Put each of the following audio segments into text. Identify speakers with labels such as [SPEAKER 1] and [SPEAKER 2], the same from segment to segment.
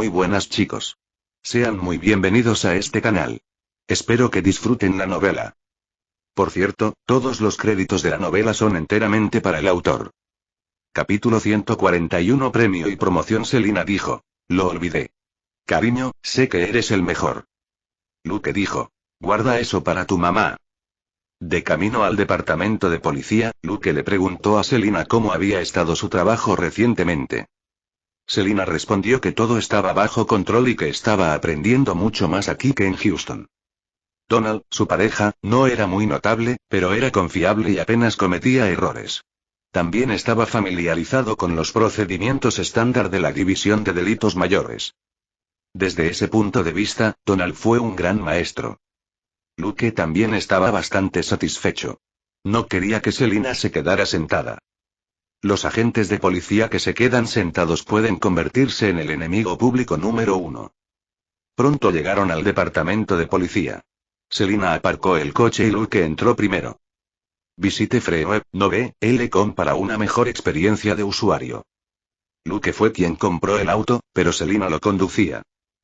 [SPEAKER 1] Muy buenas chicos. Sean muy bienvenidos a este canal. Espero que disfruten la novela. Por cierto, todos los créditos de la novela son enteramente para el autor. Capítulo 141. Premio y promoción. Selina dijo. Lo olvidé. Cariño, sé que eres el mejor. Luke dijo. Guarda eso para tu mamá. De camino al departamento de policía, Luke le preguntó a Selina cómo había estado su trabajo recientemente. Selina respondió que todo estaba bajo control y que estaba aprendiendo mucho más aquí que en Houston. Donald, su pareja, no era muy notable, pero era confiable y apenas cometía errores. También estaba familiarizado con los procedimientos estándar de la División de Delitos Mayores. Desde ese punto de vista, Donald fue un gran maestro. Luke también estaba bastante satisfecho. No quería que Selina se quedara sentada. Los agentes de policía que se quedan sentados pueden convertirse en el enemigo público número 1. Pronto llegaron al departamento de policía. Selina aparcó el coche y Luke entró primero. Visite Freeweb 9.com para una mejor experiencia de usuario. Luke fue quien compró el auto, pero Selina lo conducía.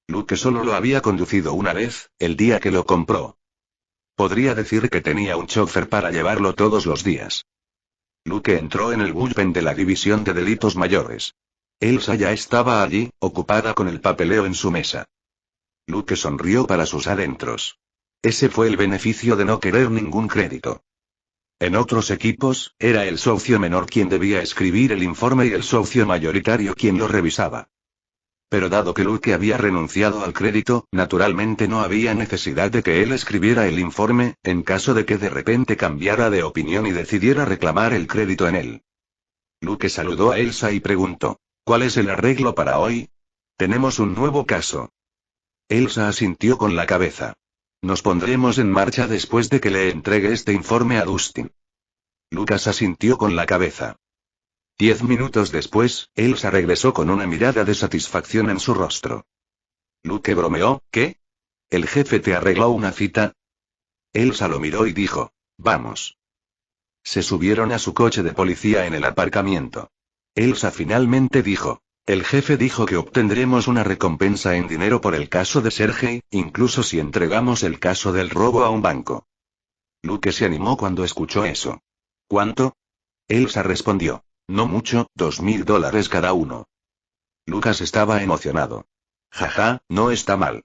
[SPEAKER 1] Luke solo lo había conducido una vez, el día que lo compró. Podría decir que tenía un chofer para llevarlo todos los días. Luke entró en el bullpen de la División de Delitos Mayores. Elsa ya estaba allí, ocupada con el papeleo en su mesa. Luke sonrió para sus adentros. Ese fue el beneficio de no querer ningún crédito. En otros equipos, era el socio menor quien debía escribir el informe y el socio mayoritario quien lo revisaba. Pero dado que Luke había renunciado al crédito, naturalmente no había necesidad de que él escribiera el informe, en caso de que de repente cambiara de opinión y decidiera reclamar el crédito en él. Luke saludó a Elsa y preguntó, ¿cuál es el arreglo para hoy? Tenemos un nuevo caso. Elsa asintió con la cabeza. Nos pondremos en marcha después de que le entregue este informe a Dustin. Lucas asintió con la cabeza. 10 minutos después, Elsa regresó con una mirada de satisfacción en su rostro. Luke bromeó, ¿qué? ¿El jefe te arregló una cita? Elsa lo miró y dijo, vamos. Se subieron a su coche de policía en el aparcamiento. Elsa finalmente dijo, el jefe dijo que obtendremos una recompensa en dinero por el caso de Sergei, incluso si entregamos el caso del robo a un banco. Luke se animó cuando escuchó eso. ¿Cuánto? Elsa respondió. No mucho, $2,000 cada uno. Lucas estaba emocionado. Jaja, no está mal.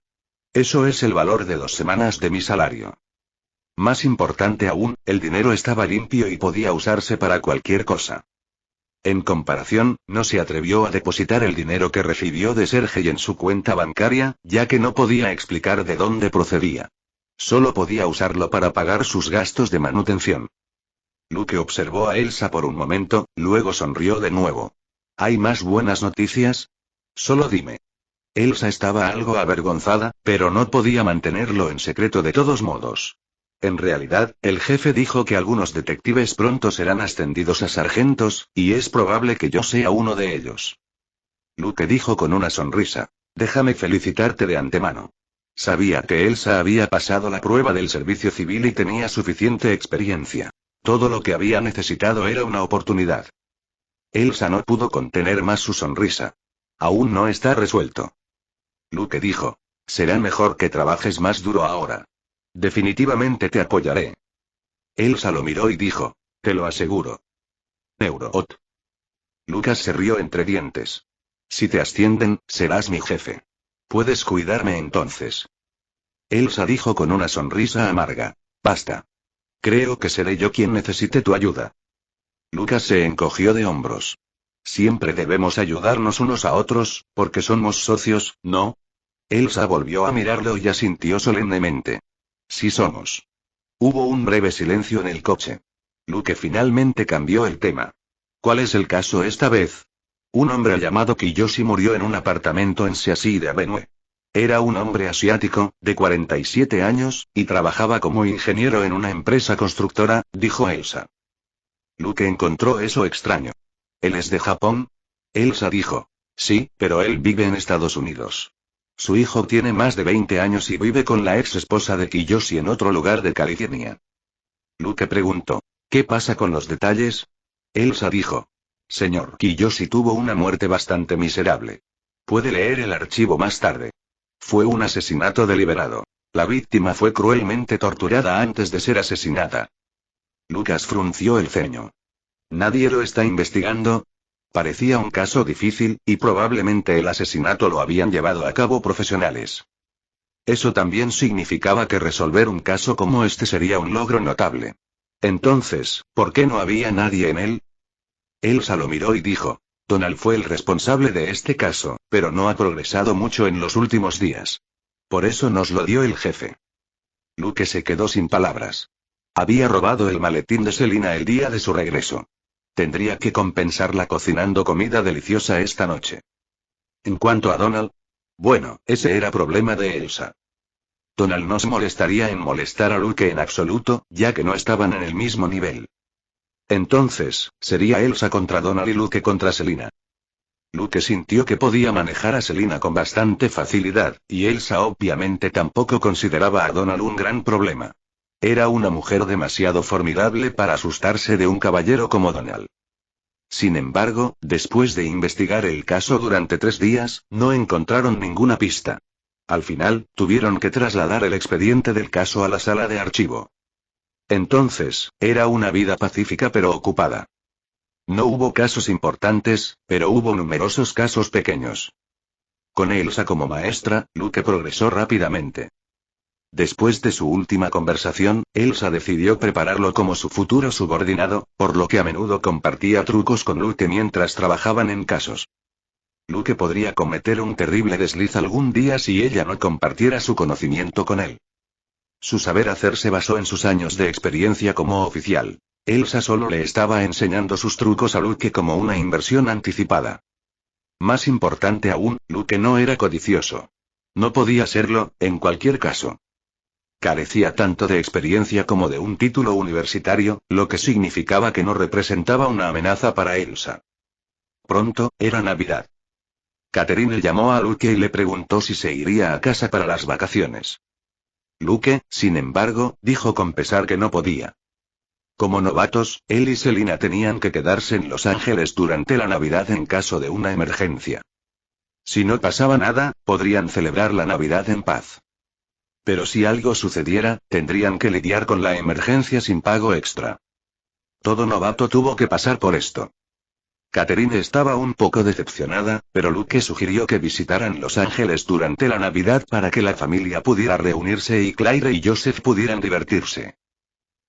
[SPEAKER 1] Eso es el valor de 2 semanas de mi salario. Más importante aún, el dinero estaba limpio y podía usarse para cualquier cosa. En comparación, no se atrevió a depositar el dinero que recibió de Sergei en su cuenta bancaria, ya que no podía explicar de dónde procedía. Solo podía usarlo para pagar sus gastos de manutención. Luke observó a Elsa por un momento, luego sonrió de nuevo. ¿Hay más buenas noticias? Solo dime. Elsa estaba algo avergonzada, pero no podía mantenerlo en secreto de todos modos. En realidad, el jefe dijo que algunos detectives pronto serán ascendidos a sargentos, y es probable que yo sea uno de ellos. Luke dijo con una sonrisa. Déjame felicitarte de antemano. Sabía que Elsa había pasado la prueba del servicio civil y tenía suficiente experiencia. Todo lo que había necesitado era una oportunidad. Elsa no pudo contener más su sonrisa. Aún no está resuelto. Luke dijo. Será mejor que trabajes más duro ahora. Definitivamente te apoyaré. Elsa lo miró y dijo. Te lo aseguro. Neuroot. Lucas se rió entre dientes. Si te ascienden, serás mi jefe. Puedes cuidarme entonces. Elsa dijo con una sonrisa amarga. Basta. Creo que seré yo quien necesite tu ayuda. Lucas se encogió de hombros. Siempre debemos ayudarnos unos a otros, porque somos socios, ¿no? Elsa volvió a mirarlo y asintió solemnemente. Sí somos. Hubo un breve silencio en el coche. Luke finalmente cambió el tema. ¿Cuál es el caso esta vez? Un hombre llamado Kiyoshi murió en un apartamento en Seaside Avenue. Era un hombre asiático, de 47 años, y trabajaba como ingeniero en una empresa constructora, dijo Elsa. Luke encontró eso extraño. ¿Él es de Japón? Elsa dijo. Sí, pero él vive en Estados Unidos. Su hijo tiene más de 20 años y vive con la ex esposa de Kiyoshi en otro lugar de California. Luke preguntó. ¿Qué pasa con los detalles? Elsa dijo. Señor Kiyoshi tuvo una muerte bastante miserable. Puede leer el archivo más tarde. Fue un asesinato deliberado. La víctima fue cruelmente torturada antes de ser asesinada. Lucas frunció el ceño. ¿Nadie lo está investigando? Parecía un caso difícil, y probablemente el asesinato lo habían llevado a cabo profesionales. Eso también significaba que resolver un caso como este sería un logro notable. Entonces, ¿por qué no había nadie en él? Elsa lo miró y dijo: Donald fue el responsable de este caso, pero no ha progresado mucho en los últimos días. Por eso nos lo dio el jefe. Luke se quedó sin palabras. Había robado el maletín de Selina el día de su regreso. Tendría que compensarla cocinando comida deliciosa esta noche. En cuanto a Donald, bueno, ese era problema de Elsa. Donald no se molestaría en molestar a Luke en absoluto, ya que no estaban en el mismo nivel. Entonces, sería Elsa contra Donald y Luke contra Selina. Luke sintió que podía manejar a Selina con bastante facilidad, y Elsa obviamente tampoco consideraba a Donald un gran problema. Era una mujer demasiado formidable para asustarse de un caballero como Donald. Sin embargo, después de investigar el caso durante 3 días, no encontraron ninguna pista. Al final, tuvieron que trasladar el expediente del caso a la sala de archivo. Entonces, era una vida pacífica pero ocupada. No hubo casos importantes, pero hubo numerosos casos pequeños. Con Elsa como maestra, Luke progresó rápidamente. Después de su última conversación, Elsa decidió prepararlo como su futuro subordinado, por lo que a menudo compartía trucos con Luke mientras trabajaban en casos. Luke podría cometer un terrible desliz algún día si ella no compartiera su conocimiento con él. Su saber hacer se basó en sus años de experiencia como oficial. Elsa solo le estaba enseñando sus trucos a Luke como una inversión anticipada. Más importante aún, Luke no era codicioso. No podía serlo, en cualquier caso. Carecía tanto de experiencia como de un título universitario, lo que significaba que no representaba una amenaza para Elsa. Pronto, era Navidad. Catherine llamó a Luke y le preguntó si se iría a casa para las vacaciones. Luke, sin embargo, dijo con pesar que no podía. Como novatos, él y Selina tenían que quedarse en Los Ángeles durante la Navidad en caso de una emergencia. Si no pasaba nada, podrían celebrar la Navidad en paz. Pero si algo sucediera, tendrían que lidiar con la emergencia sin pago extra. Todo novato tuvo que pasar por esto. Catherine estaba un poco decepcionada, pero Luke sugirió que visitaran Los Ángeles durante la Navidad para que la familia pudiera reunirse y Claire y Joseph pudieran divertirse.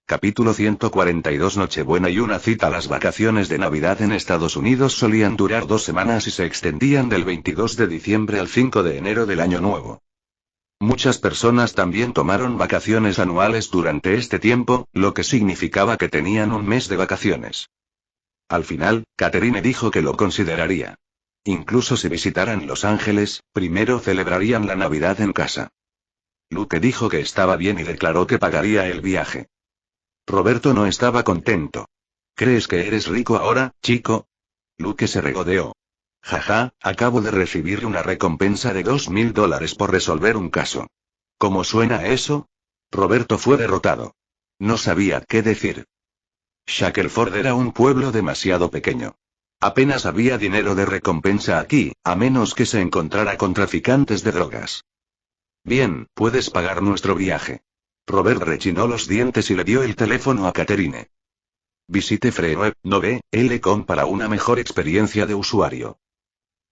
[SPEAKER 1] Capítulo 142 Nochebuena y una cita. Las vacaciones de Navidad en Estados Unidos solían durar 2 semanas y se extendían del 22 de diciembre al 5 de enero del año nuevo. Muchas personas también tomaron vacaciones anuales durante este tiempo, lo que significaba que tenían un mes de vacaciones. Al final, Catherine dijo que lo consideraría. Incluso si visitaran Los Ángeles, primero celebrarían la Navidad en casa. Luke dijo que estaba bien y declaró que pagaría el viaje. Roberto no estaba contento. ¿Crees que eres rico ahora, chico? Luke se regodeó. Jaja, acabo de recibir una recompensa de $2.000 por resolver un caso. ¿Cómo suena eso? Roberto fue derrotado. No sabía qué decir. Shackelford era un pueblo demasiado pequeño. Apenas había dinero de recompensa aquí, a menos que se encontrara con traficantes de drogas. Bien, puedes pagar nuestro viaje. Robert rechinó los dientes y le dio el teléfono a Catherine. Visite Free9.com para una mejor experiencia de usuario.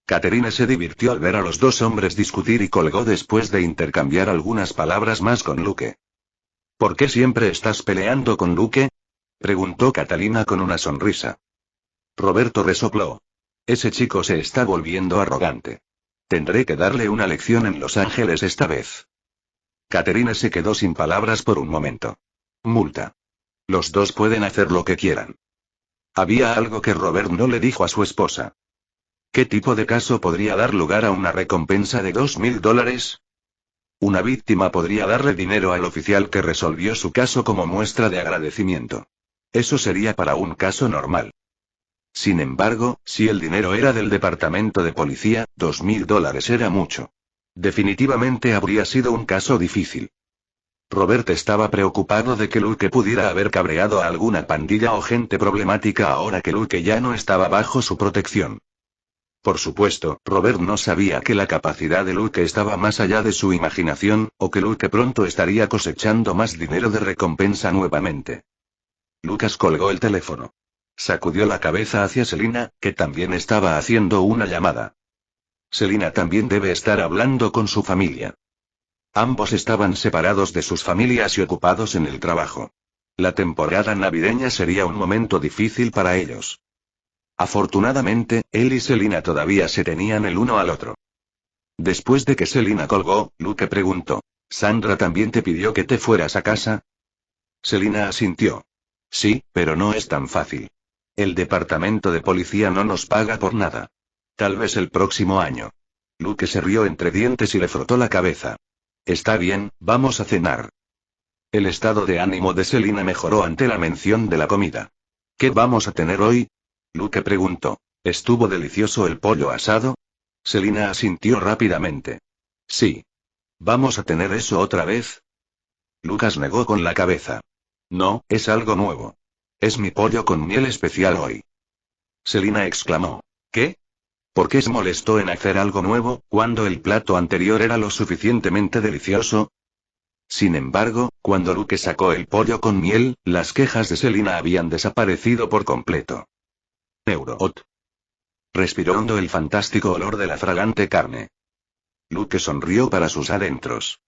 [SPEAKER 1] Catherine se divirtió al ver a los dos hombres discutir y colgó después de intercambiar algunas palabras más con Luke. ¿Por qué siempre estás peleando con Luke? Preguntó Catalina con una sonrisa. Roberto resopló. Ese chico se está volviendo arrogante. Tendré que darle una lección en Los Ángeles esta vez. Catherine se quedó sin palabras por un momento. Multa. Los dos pueden hacer lo que quieran. Había algo que Robert no le dijo a su esposa. ¿Qué tipo de caso podría dar lugar a una recompensa de $2.000? Una víctima podría darle dinero al oficial que resolvió su caso como muestra de agradecimiento. Eso sería para un caso normal. Sin embargo, si el dinero era del departamento de policía, $2.000 era mucho. Definitivamente habría sido un caso difícil. Robert estaba preocupado de que Luke pudiera haber cabreado a alguna pandilla o gente problemática ahora que Luke ya no estaba bajo su protección. Por supuesto, Robert no sabía que la capacidad de Luke estaba más allá de su imaginación, o que Luke pronto estaría cosechando más dinero de recompensa nuevamente. Lucas colgó el teléfono. Sacudió la cabeza hacia Selina, que también estaba haciendo una llamada. Selina también debe estar hablando con su familia. Ambos estaban separados de sus familias y ocupados en el trabajo. La temporada navideña sería un momento difícil para ellos. Afortunadamente, él y Selina todavía se tenían el uno al otro. Después de que Selina colgó, Luke preguntó: ¿Sandra también te pidió que te fueras a casa? Selina asintió. Sí, pero no es tan fácil. El departamento de policía no nos paga por nada. Tal vez el próximo año. Luke se rió entre dientes y le frotó la cabeza. Está bien, vamos a cenar. El estado de ánimo de Selina mejoró ante la mención de la comida. ¿Qué vamos a tener hoy? Luke preguntó. ¿Estuvo delicioso el pollo asado? Selina asintió rápidamente. Sí. ¿Vamos a tener eso otra vez? Lucas negó con la cabeza. No, es algo nuevo. Es mi pollo con miel especial hoy. Selina exclamó. ¿Qué? ¿Por qué se molestó en hacer algo nuevo, cuando el plato anterior era lo suficientemente delicioso? Sin embargo, cuando Luke sacó el pollo con miel, las quejas de Selina habían desaparecido por completo. Neuroot. Respiró hondo el fantástico olor de la fragante carne. Luke sonrió para sus adentros.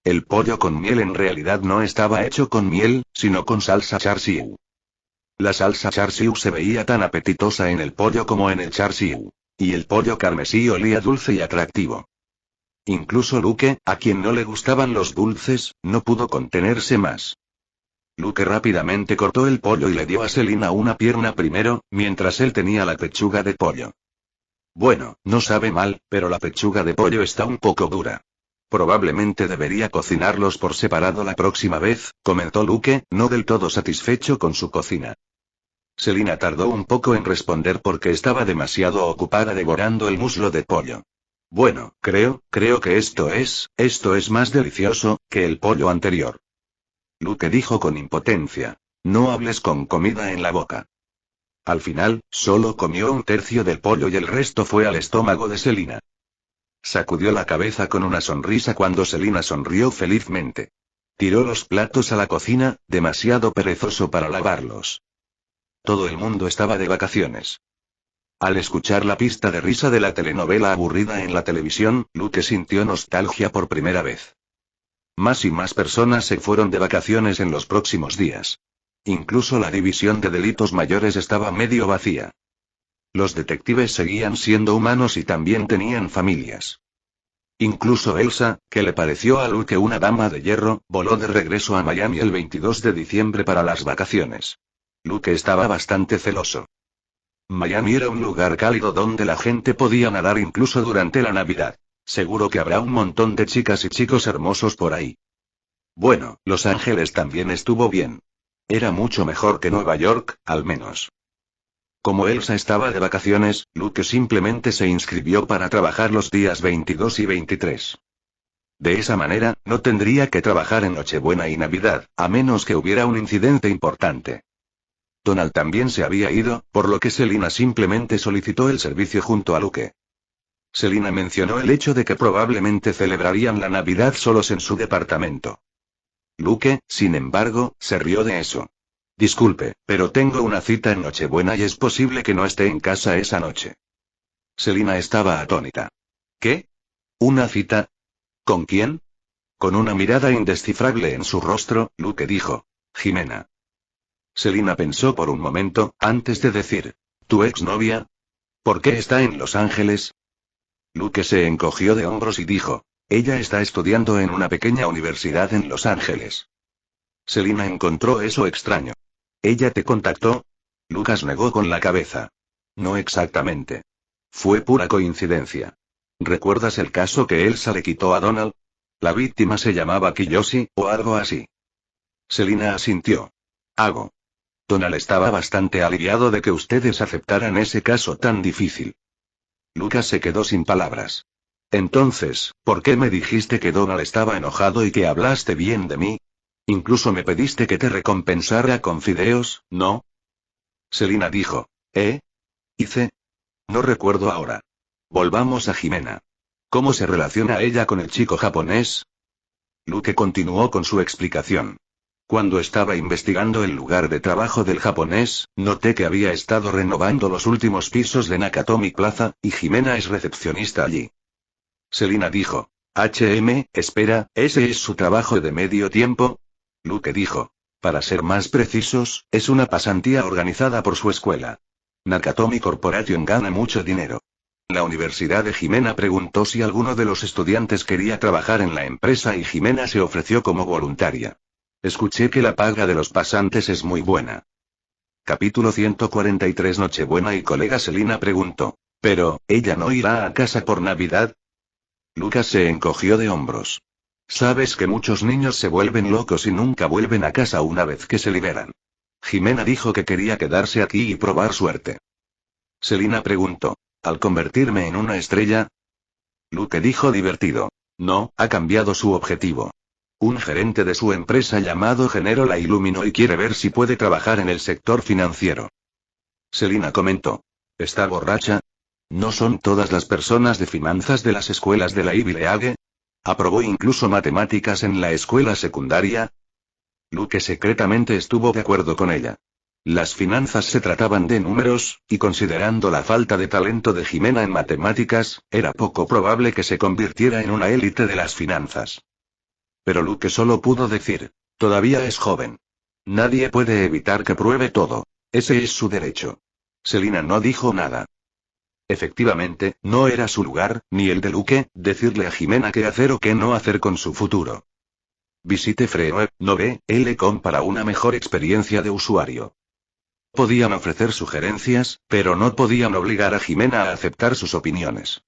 [SPEAKER 1] El pollo con miel en realidad no estaba hecho con miel, sino con salsa char siu. La salsa char siu se veía tan apetitosa en el pollo como en el char siu. Y el pollo carmesí olía dulce y atractivo. Incluso Luke, a quien no le gustaban los dulces, no pudo contenerse más. Luke rápidamente cortó el pollo y le dio a Selina una pierna primero, mientras él tenía la pechuga de pollo. Bueno, no sabe mal, pero la pechuga de pollo está un poco dura. Probablemente debería cocinarlos por separado la próxima vez, comentó Luke, no del todo satisfecho con su cocina. Selina tardó un poco en responder porque estaba demasiado ocupada devorando el muslo de pollo. Bueno, creo que esto es más delicioso que el pollo anterior. Luke dijo con impotencia. No hables con comida en la boca. Al final, solo comió un tercio del pollo y el resto fue al estómago de Selina. Sacudió la cabeza con una sonrisa cuando Selina sonrió felizmente. Tiró los platos a la cocina, demasiado perezoso para lavarlos. Todo el mundo estaba de vacaciones. Al escuchar la pista de risa de la telenovela aburrida en la televisión, Luke sintió nostalgia por primera vez. Más y más personas se fueron de vacaciones en los próximos días. Incluso la división de delitos mayores estaba medio vacía. Los detectives seguían siendo humanos y también tenían familias. Incluso Elsa, que le pareció a Luke una dama de hierro, voló de regreso a Miami el 22 de diciembre para las vacaciones. Luke estaba bastante celoso. Miami era un lugar cálido donde la gente podía nadar incluso durante la Navidad. Seguro que habrá un montón de chicas y chicos hermosos por ahí. Bueno, Los Ángeles también estuvo bien. Era mucho mejor que Nueva York, al menos. Como Elsa estaba de vacaciones, Luke simplemente se inscribió para trabajar los días 22 y 23. De esa manera, no tendría que trabajar en Nochebuena y Navidad, a menos que hubiera un incidente importante. Donald también se había ido, por lo que Selina simplemente solicitó el servicio junto a Luke. Selina mencionó el hecho de que probablemente celebrarían la Navidad solos en su departamento. Luke, sin embargo, se rió de eso. Disculpe, pero tengo una cita en Nochebuena y es posible que no esté en casa esa noche. Selina estaba atónita. ¿Qué? ¿Una cita? ¿Con quién? Con una mirada indescifrable en su rostro, Luke dijo. Jimena. Selina pensó por un momento, antes de decir. ¿Tu exnovia? ¿Por qué está en Los Ángeles? Luke se encogió de hombros y dijo. Ella está estudiando en una pequeña universidad en Los Ángeles. Selina encontró eso extraño. ¿Ella te contactó? Lucas negó con la cabeza. No exactamente. Fue pura coincidencia. ¿Recuerdas el caso que Elsa le quitó a Donald? La víctima se llamaba Kiyoshi, o algo así. Selina asintió. Hago. Donald estaba bastante aliviado de que ustedes aceptaran ese caso tan difícil. Lucas se quedó sin palabras. Entonces, ¿por qué me dijiste que Donald estaba enojado y que hablaste bien de mí? Incluso me pediste que te recompensara con fideos, ¿no? Selina dijo. ¿Eh? ¿Hice? No recuerdo ahora. Volvamos a Jimena. ¿Cómo se relaciona ella con el chico japonés? Luke continuó con su explicación. Cuando estaba investigando el lugar de trabajo del japonés, noté que había estado renovando los últimos pisos de Nakatomi Plaza, y Jimena es recepcionista allí. Selina dijo. Espera, ¿ese es su trabajo de medio tiempo? Luke dijo. Para ser más precisos, es una pasantía organizada por su escuela. Nakatomi Corporation gana mucho dinero. La Universidad de Jimena preguntó si alguno de los estudiantes quería trabajar en la empresa y Jimena se ofreció como voluntaria. Escuché que la paga de los pasantes es muy buena. Capítulo 143 Nochebuena y colega Selina preguntó. ¿Pero, ella no irá a casa por Navidad? Lucas se encogió de hombros. Sabes que muchos niños se vuelven locos y nunca vuelven a casa una vez que se liberan. Jimena dijo que quería quedarse aquí y probar suerte. Selina preguntó. ¿Al convertirme en una estrella? Luke dijo divertido. No, ha cambiado su objetivo. Un gerente de su empresa llamado Genero la iluminó y quiere ver si puede trabajar en el sector financiero. Selina comentó. ¿Está borracha? ¿No son todas las personas de finanzas de las escuelas de la Ivy League? ¿Aprobó incluso matemáticas en la escuela secundaria? Luke secretamente estuvo de acuerdo con ella. Las finanzas se trataban de números, y considerando la falta de talento de Jimena en matemáticas, era poco probable que se convirtiera en una élite de las finanzas. Pero Luke solo pudo decir, todavía es joven. Nadie puede evitar que pruebe todo. Ese es su derecho. Selina no dijo nada. Efectivamente, no era su lugar, ni el de Luke, decirle a Jimena qué hacer o qué no hacer con su futuro. Visite Free.com para una mejor experiencia de usuario. Podían ofrecer sugerencias, pero no podían obligar a Jimena a aceptar sus opiniones.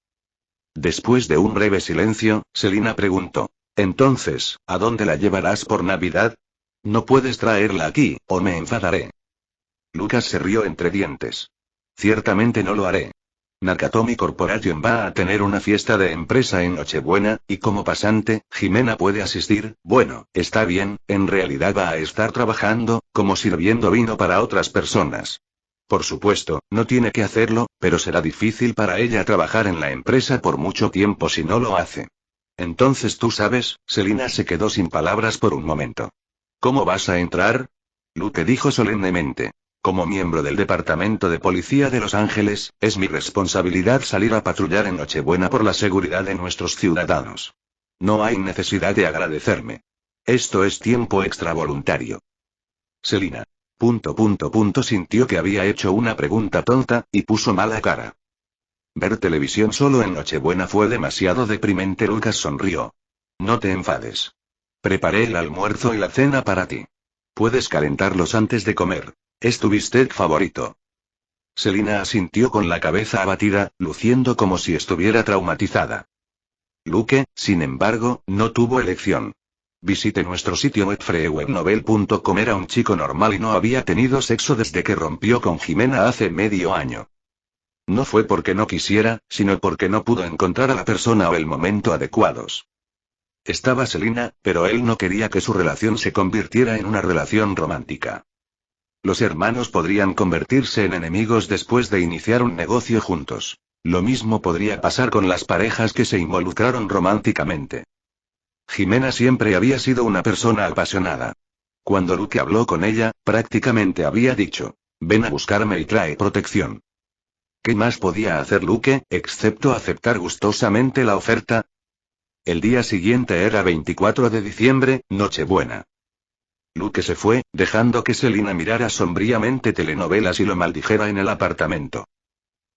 [SPEAKER 1] Después de un breve silencio, Selina preguntó. Entonces, ¿a dónde la llevarás por Navidad? No puedes traerla aquí, o me enfadaré. Lucas se rió entre dientes. Ciertamente no lo haré. Nakatomi Corporation va a tener una fiesta de empresa en Nochebuena, y como pasante, Jimena puede asistir. Bueno, está bien, en realidad va a estar trabajando, como sirviendo vino para otras personas. Por supuesto, no tiene que hacerlo, pero será difícil para ella trabajar en la empresa por mucho tiempo si no lo hace. Entonces tú sabes, Selina se quedó sin palabras por un momento. ¿Cómo vas a entrar? Luke dijo solemnemente. Como miembro del Departamento de Policía de Los Ángeles, es mi responsabilidad salir a patrullar en Nochebuena por la seguridad de nuestros ciudadanos. No hay necesidad de agradecerme. Esto es tiempo extra voluntario. Selina. Sintió que había hecho una pregunta tonta, y puso mala cara. Ver televisión solo en Nochebuena fue demasiado deprimente. Lucas sonrió. No te enfades. Preparé el almuerzo y la cena para ti. Puedes calentarlos antes de comer. Es tu bistec favorito. Selina asintió con la cabeza abatida, luciendo como si estuviera traumatizada. Luke, sin embargo, no tuvo elección. Visite nuestro sitio web freewebnovel.com. Era un chico normal y no había tenido sexo desde que rompió con Jimena hace medio año. No fue porque no quisiera, sino porque no pudo encontrar a la persona o el momento adecuados. Estaba Selina, pero él no quería que su relación se convirtiera en una relación romántica. Los hermanos podrían convertirse en enemigos después de iniciar un negocio juntos. Lo mismo podría pasar con las parejas que se involucraron románticamente. Jimena siempre había sido una persona apasionada. Cuando Luke habló con ella, prácticamente había dicho, ven a buscarme y trae protección. ¿Qué más podía hacer Luke, excepto aceptar gustosamente la oferta? El día siguiente era 24 de diciembre, Nochebuena. Luke se fue, dejando que Selina mirara sombríamente telenovelas y lo maldijera en el apartamento.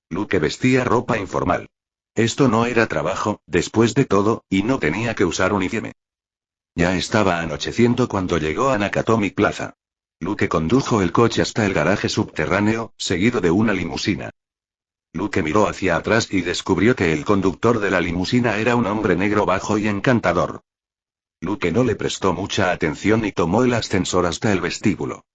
[SPEAKER 1] Luke vestía ropa informal. Esto no era trabajo, después de todo, y no tenía que usar uniforme. Ya estaba anocheciendo cuando llegó a Nakatomi Plaza. Luke condujo el coche hasta el garaje subterráneo, seguido de una limusina. Luke miró hacia atrás y descubrió que el conductor de la limusina era un hombre negro bajo y encantador. Luke no le prestó mucha atención y tomó el ascensor hasta el vestíbulo.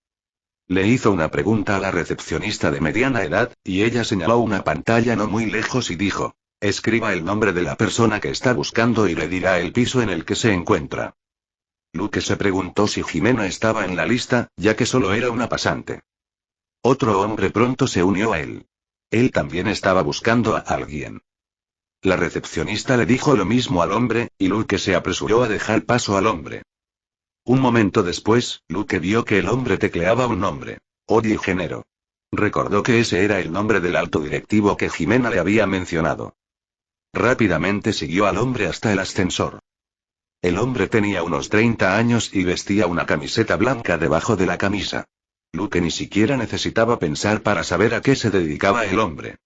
[SPEAKER 1] Le hizo una pregunta a la recepcionista de mediana edad, y ella señaló una pantalla no muy lejos y dijo, escriba el nombre de la persona que está buscando y le dirá el piso en el que se encuentra. Luke se preguntó si Jimena estaba en la lista, ya que solo era una pasante. Otro hombre pronto se unió a él. Él también estaba buscando a alguien. La recepcionista le dijo lo mismo al hombre, y Luke se apresuró a dejar paso al hombre. Un momento después, Luke vio que el hombre tecleaba un nombre. Oye Género. Recordó que ese era el nombre del alto directivo que Jimena le había mencionado. Rápidamente siguió al hombre hasta el ascensor. El hombre tenía unos 30 años y vestía una camiseta blanca debajo de la camisa. Luke ni siquiera necesitaba pensar para saber a qué se dedicaba el hombre.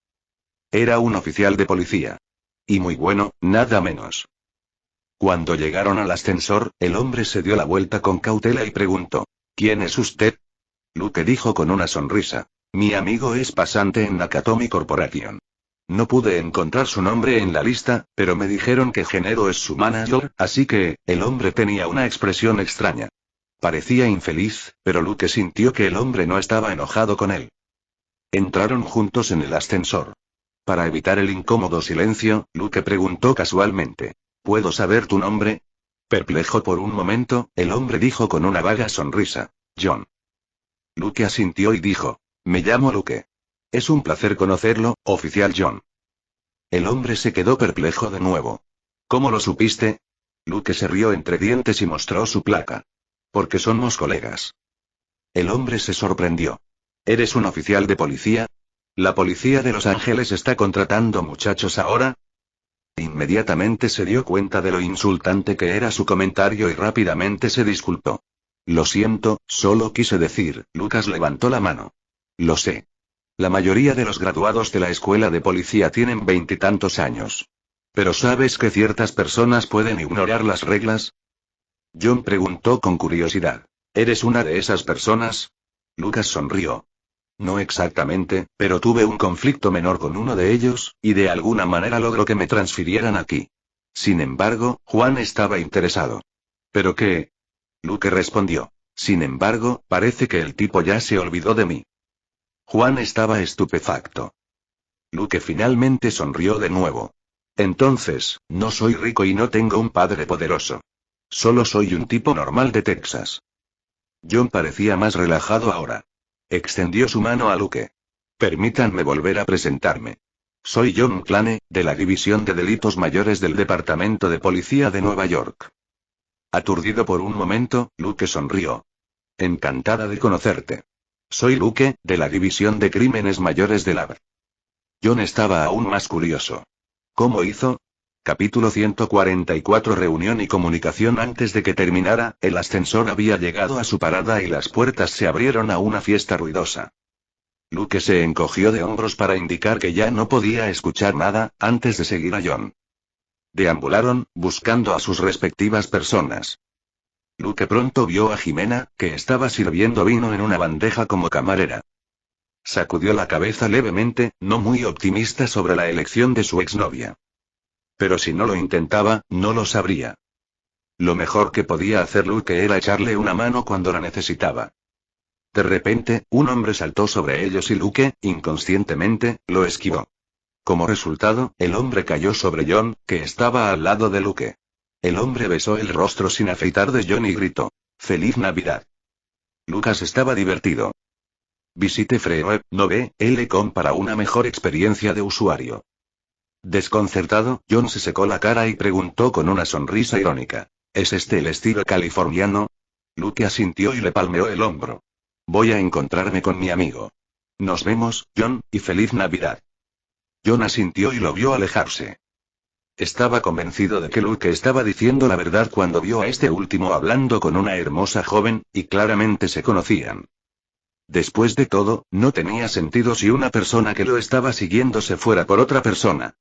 [SPEAKER 1] Era un oficial de policía. Y muy bueno, nada menos. Cuando llegaron al ascensor, el hombre se dio la vuelta con cautela y preguntó: ¿Quién es usted? Luke dijo con una sonrisa: mi amigo es pasante en Nakatomi Corporation. No pude encontrar su nombre en la lista, pero me dijeron que Género es su manager, así que, el hombre tenía una expresión extraña. Parecía infeliz, pero Luke sintió que el hombre no estaba enojado con él. Entraron juntos en el ascensor. Para evitar el incómodo silencio, Luke preguntó casualmente: ¿Puedo saber tu nombre? Perplejo por un momento, el hombre dijo con una vaga sonrisa: John. Luke asintió y dijo: me llamo Luke. Es un placer conocerlo, oficial John. El hombre se quedó perplejo de nuevo. ¿Cómo lo supiste? Luke se rió entre dientes y mostró su placa. Porque somos colegas. El hombre se sorprendió. ¿Eres un oficial de policía? ¿La policía de Los Ángeles está contratando muchachos ahora? Inmediatamente se dio cuenta de lo insultante que era su comentario y rápidamente se disculpó. Lo siento, solo quise decir. Lucas levantó la mano. Lo sé. La mayoría de los graduados de la escuela de policía tienen 20 y tantos años. Pero ¿sabes que ciertas personas pueden ignorar las reglas? John preguntó con curiosidad. ¿Eres una de esas personas? Lucas sonrió. No exactamente, pero tuve un conflicto menor con uno de ellos, y de alguna manera logró que me transfirieran aquí. Sin embargo, Juan estaba interesado. ¿Pero qué? Luke respondió. Sin embargo, parece que el tipo ya se olvidó de mí. Juan estaba estupefacto. Luke finalmente sonrió de nuevo. Entonces, no soy rico y no tengo un padre poderoso. Solo soy un tipo normal de Texas. John parecía más relajado ahora. Extendió su mano a Luke. Permítanme volver a presentarme. Soy John McClane, de la División de Delitos Mayores del Departamento de Policía de Nueva York. Aturdido por un momento, Luke sonrió. Encantada de conocerte. Soy Luke, de la División de Crímenes Mayores de la. John estaba aún más curioso. ¿Cómo hizo? Capítulo 144. Reunión y comunicación. Antes de que terminara, el ascensor había llegado a su parada y las puertas se abrieron a una fiesta ruidosa. Luke se encogió de hombros para indicar que ya no podía escuchar nada, antes de seguir a John. Deambularon, buscando a sus respectivas personas. Luke pronto vio a Jimena, que estaba sirviendo vino en una bandeja como camarera. Sacudió la cabeza levemente, no muy optimista sobre la elección de su exnovia. Pero si no lo intentaba, no lo sabría. Lo mejor que podía hacer Luke era echarle una mano cuando la necesitaba. De repente, un hombre saltó sobre ellos y Luke, inconscientemente, lo esquivó. Como resultado, el hombre cayó sobre John, que estaba al lado de Luke. El hombre besó el rostro sin afeitar de John y gritó: ¡Feliz Navidad! Lucas estaba divertido. Visite FreeWeb.com para una mejor experiencia de usuario. Desconcertado, John se secó la cara y preguntó con una sonrisa irónica: ¿es este el estilo californiano? Luke asintió y le palmeó el hombro. Voy a encontrarme con mi amigo. Nos vemos, John, y feliz Navidad. John asintió y lo vio alejarse. Estaba convencido de que Luke estaba diciendo la verdad cuando vio a este último hablando con una hermosa joven, y claramente se conocían. Después de todo, no tenía sentido si una persona que lo estaba siguiendo se fuera por otra persona.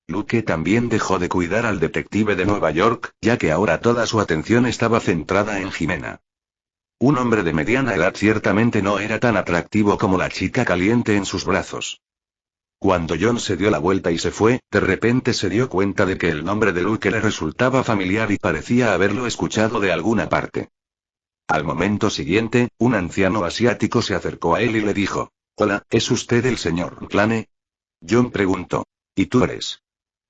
[SPEAKER 1] Luke también dejó de cuidar al detective de Nueva York, ya que ahora toda su atención estaba centrada en Jimena. Un hombre de mediana edad ciertamente no era tan atractivo como la chica caliente en sus brazos. Cuando John se dio la vuelta y se fue, de repente se dio cuenta de que el nombre de Luke le resultaba familiar y parecía haberlo escuchado de alguna parte. Al momento siguiente, un anciano asiático se acercó a él y le dijo: «Hola, ¿es usted el señor McClane?» John preguntó: «¿Y tú eres?»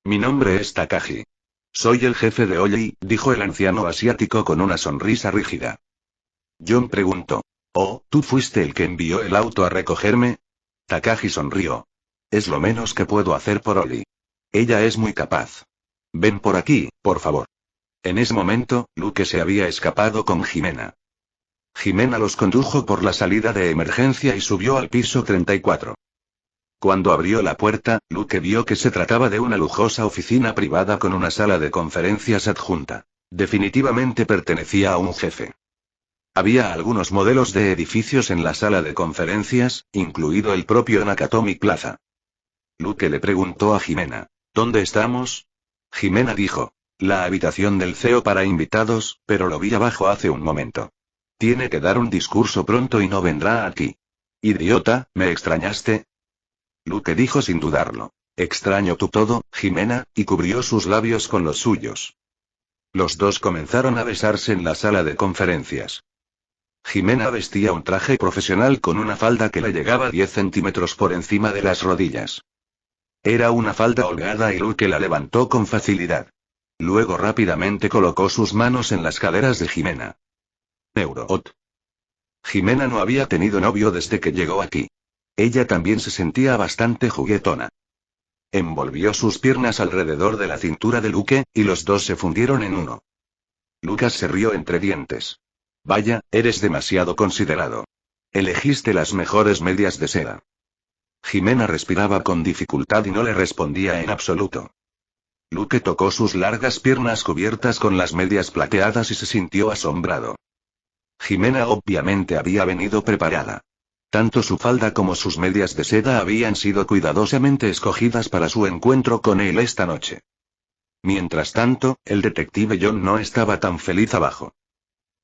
[SPEAKER 1] «Mi nombre es Takagi. Soy el jefe de Olley», dijo el anciano asiático con una sonrisa rígida. John preguntó: «Oh, ¿tú fuiste el que envió el auto a recogerme?» Takagi sonrió. Es lo menos que puedo hacer por Oli. Ella es muy capaz. Ven por aquí, por favor. En ese momento, Luke se había escapado con Jimena. Jimena los condujo por la salida de emergencia y subió al piso 34. Cuando abrió la puerta, Luke vio que se trataba de una lujosa oficina privada con una sala de conferencias adjunta. Definitivamente pertenecía a un jefe. Había algunos modelos de edificios en la sala de conferencias, incluido el propio Nakatomi Plaza. Luke le preguntó a Jimena, ¿dónde estamos? Jimena dijo, la habitación del CEO para invitados, pero lo vi abajo hace un momento. Tiene que dar un discurso pronto y no vendrá aquí. Idiota, ¿me extrañaste? Luke dijo sin dudarlo. Extraño tu todo, Jimena, y cubrió sus labios con los suyos. Los dos comenzaron a besarse en la sala de conferencias. Jimena vestía un traje profesional con una falda que le llegaba 10 centímetros por encima de las rodillas. Era una falda holgada y Luke la levantó con facilidad. Luego rápidamente colocó sus manos en las caderas de Jimena. Neuroot. Jimena no había tenido novio desde que llegó aquí. Ella también se sentía bastante juguetona. Envolvió sus piernas alrededor de la cintura de Luke, y los dos se fundieron en uno. Lucas se rió entre dientes. Vaya, eres demasiado considerado. Elegiste las mejores medias de seda. Jimena respiraba con dificultad y no le respondía en absoluto. Luke tocó sus largas piernas cubiertas con las medias plateadas y se sintió asombrado. Jimena obviamente había venido preparada. Tanto su falda como sus medias de seda habían sido cuidadosamente escogidas para su encuentro con él esta noche. Mientras tanto, el detective John no estaba tan feliz abajo.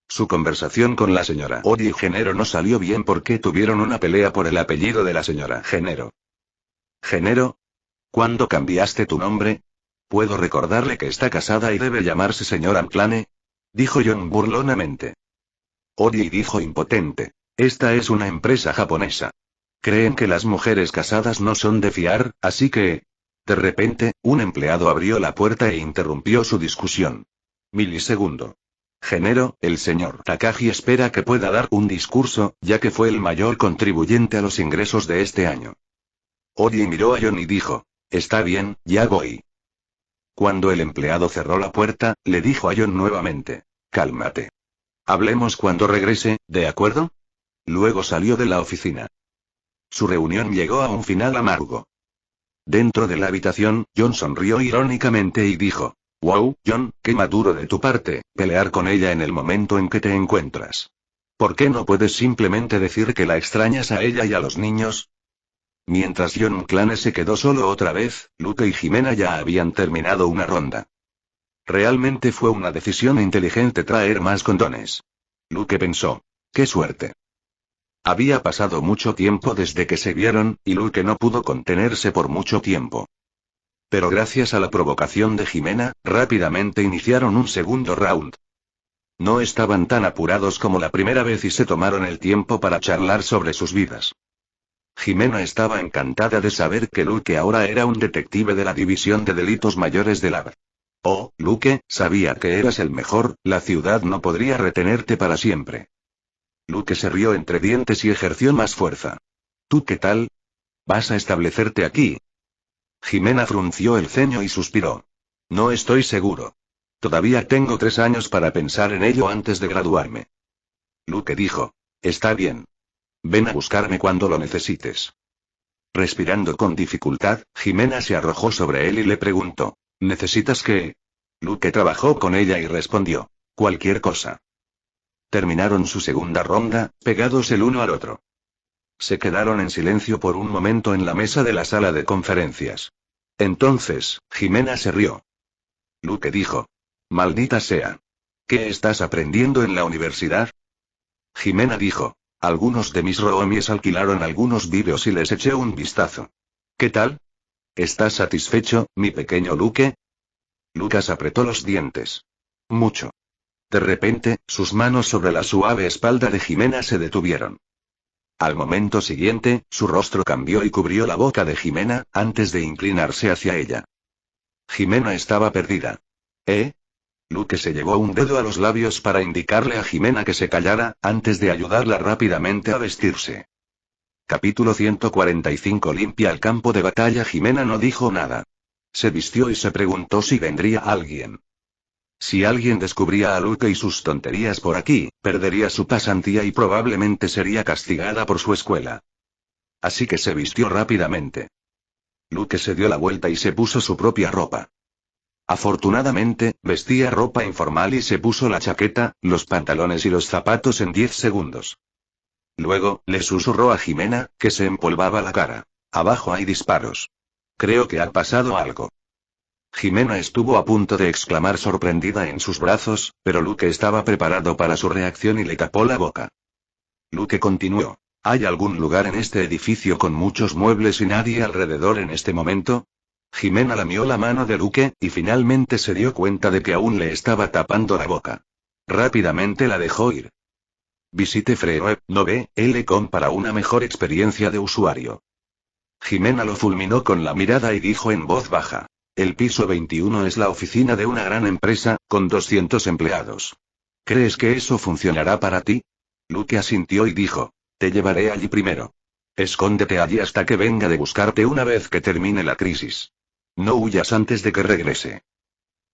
[SPEAKER 1] Su conversación con la señora Odie Genero no salió bien porque tuvieron una pelea por el apellido de la señora Genero. ¿Genero? ¿Cuándo cambiaste tu nombre? ¿Puedo recordarle que está casada y debe llamarse señora Amclane? Dijo John burlonamente. Odie dijo impotente. Esta es una empresa japonesa. Creen que las mujeres casadas no son de fiar, así que... De repente, un empleado abrió la puerta e interrumpió su discusión. Milisegundo. Genero, el señor Takagi espera que pueda dar un discurso, ya que fue el mayor contribuyente a los ingresos de este año. Odie miró a John y dijo, está bien, ya voy. Cuando el empleado cerró la puerta, le dijo a John nuevamente, cálmate. Hablemos cuando regrese, ¿de acuerdo? Luego salió de la oficina. Su reunión llegó a un final amargo. Dentro de la habitación, John sonrió irónicamente y dijo, wow, John, qué maduro de tu parte, pelear con ella en el momento en que te encuentras. ¿Por qué no puedes simplemente decir que la extrañas a ella y a los niños? Mientras John Clane se quedó solo otra vez, Luke y Jimena ya habían terminado una ronda. Realmente fue una decisión inteligente traer más condones. Luke pensó, qué suerte. Había pasado mucho tiempo desde que se vieron, y Luke no pudo contenerse por mucho tiempo. Pero gracias a la provocación de Jimena, rápidamente iniciaron un segundo round. No estaban tan apurados como la primera vez y se tomaron el tiempo para charlar sobre sus vidas. Jimena estaba encantada de saber que Luke ahora era un detective de la División de Delitos Mayores de la... Oh, Luke, sabía que eras el mejor, la ciudad no podría retenerte para siempre. Luke se rió entre dientes y ejerció más fuerza. ¿Tú qué tal? ¿Vas a establecerte aquí? Jimena frunció el ceño y suspiró. No estoy seguro. Todavía tengo 3 años para pensar en ello antes de graduarme. Luke dijo. Está bien. Ven a buscarme cuando lo necesites. Respirando con dificultad, Jimena se arrojó sobre él y le preguntó. ¿Necesitas qué? Luke trabajó con ella y respondió. Cualquier cosa. Terminaron su segunda ronda, pegados el uno al otro. Se quedaron en silencio por un momento en la mesa de la sala de conferencias. Entonces, Jimena se rió. Luke dijo. Maldita sea. ¿Qué estás aprendiendo en la universidad? Jimena dijo. Algunos de mis roomies alquilaron algunos vídeos y les eché un vistazo. ¿Qué tal? ¿Estás satisfecho, mi pequeño Luke? Lucas apretó los dientes. Mucho. De repente, sus manos sobre la suave espalda de Jimena se detuvieron. Al momento siguiente, su rostro cambió y cubrió la boca de Jimena, antes de inclinarse hacia ella. Jimena estaba perdida. ¿Eh? Luke se llevó un dedo a los labios para indicarle a Jimena que se callara, antes de ayudarla rápidamente a vestirse. Capítulo 145. Limpia el campo de batalla. Jimena no dijo nada. Se vistió y se preguntó si vendría alguien. Si alguien descubría a Luke y sus tonterías por aquí, perdería su pasantía y probablemente sería castigada por su escuela. Así que se vistió rápidamente. Luke se dio la vuelta y se puso su propia ropa. Afortunadamente, vestía ropa informal y se puso la chaqueta, los pantalones y los zapatos en 10 segundos. Luego, le susurró a Jimena, que se empolvaba la cara. Abajo hay disparos. Creo que ha pasado algo. Jimena estuvo a punto de exclamar sorprendida en sus brazos, pero Luke estaba preparado para su reacción y le tapó la boca. Luke continuó. ¿Hay algún lugar en este edificio con muchos muebles y nadie alrededor en este momento? Jimena lamió la mano de Luke, y finalmente se dio cuenta de que aún le estaba tapando la boca. Rápidamente la dejó ir. Visite FreeWeb.com para una mejor experiencia de usuario. Jimena lo fulminó con la mirada y dijo en voz baja. El piso 21 es la oficina de una gran empresa, con 200 empleados. ¿Crees que eso funcionará para ti? Luke asintió y dijo. Te llevaré allí primero. Escóndete allí hasta que venga de buscarte una vez que termine la crisis. No huyas antes de que regrese.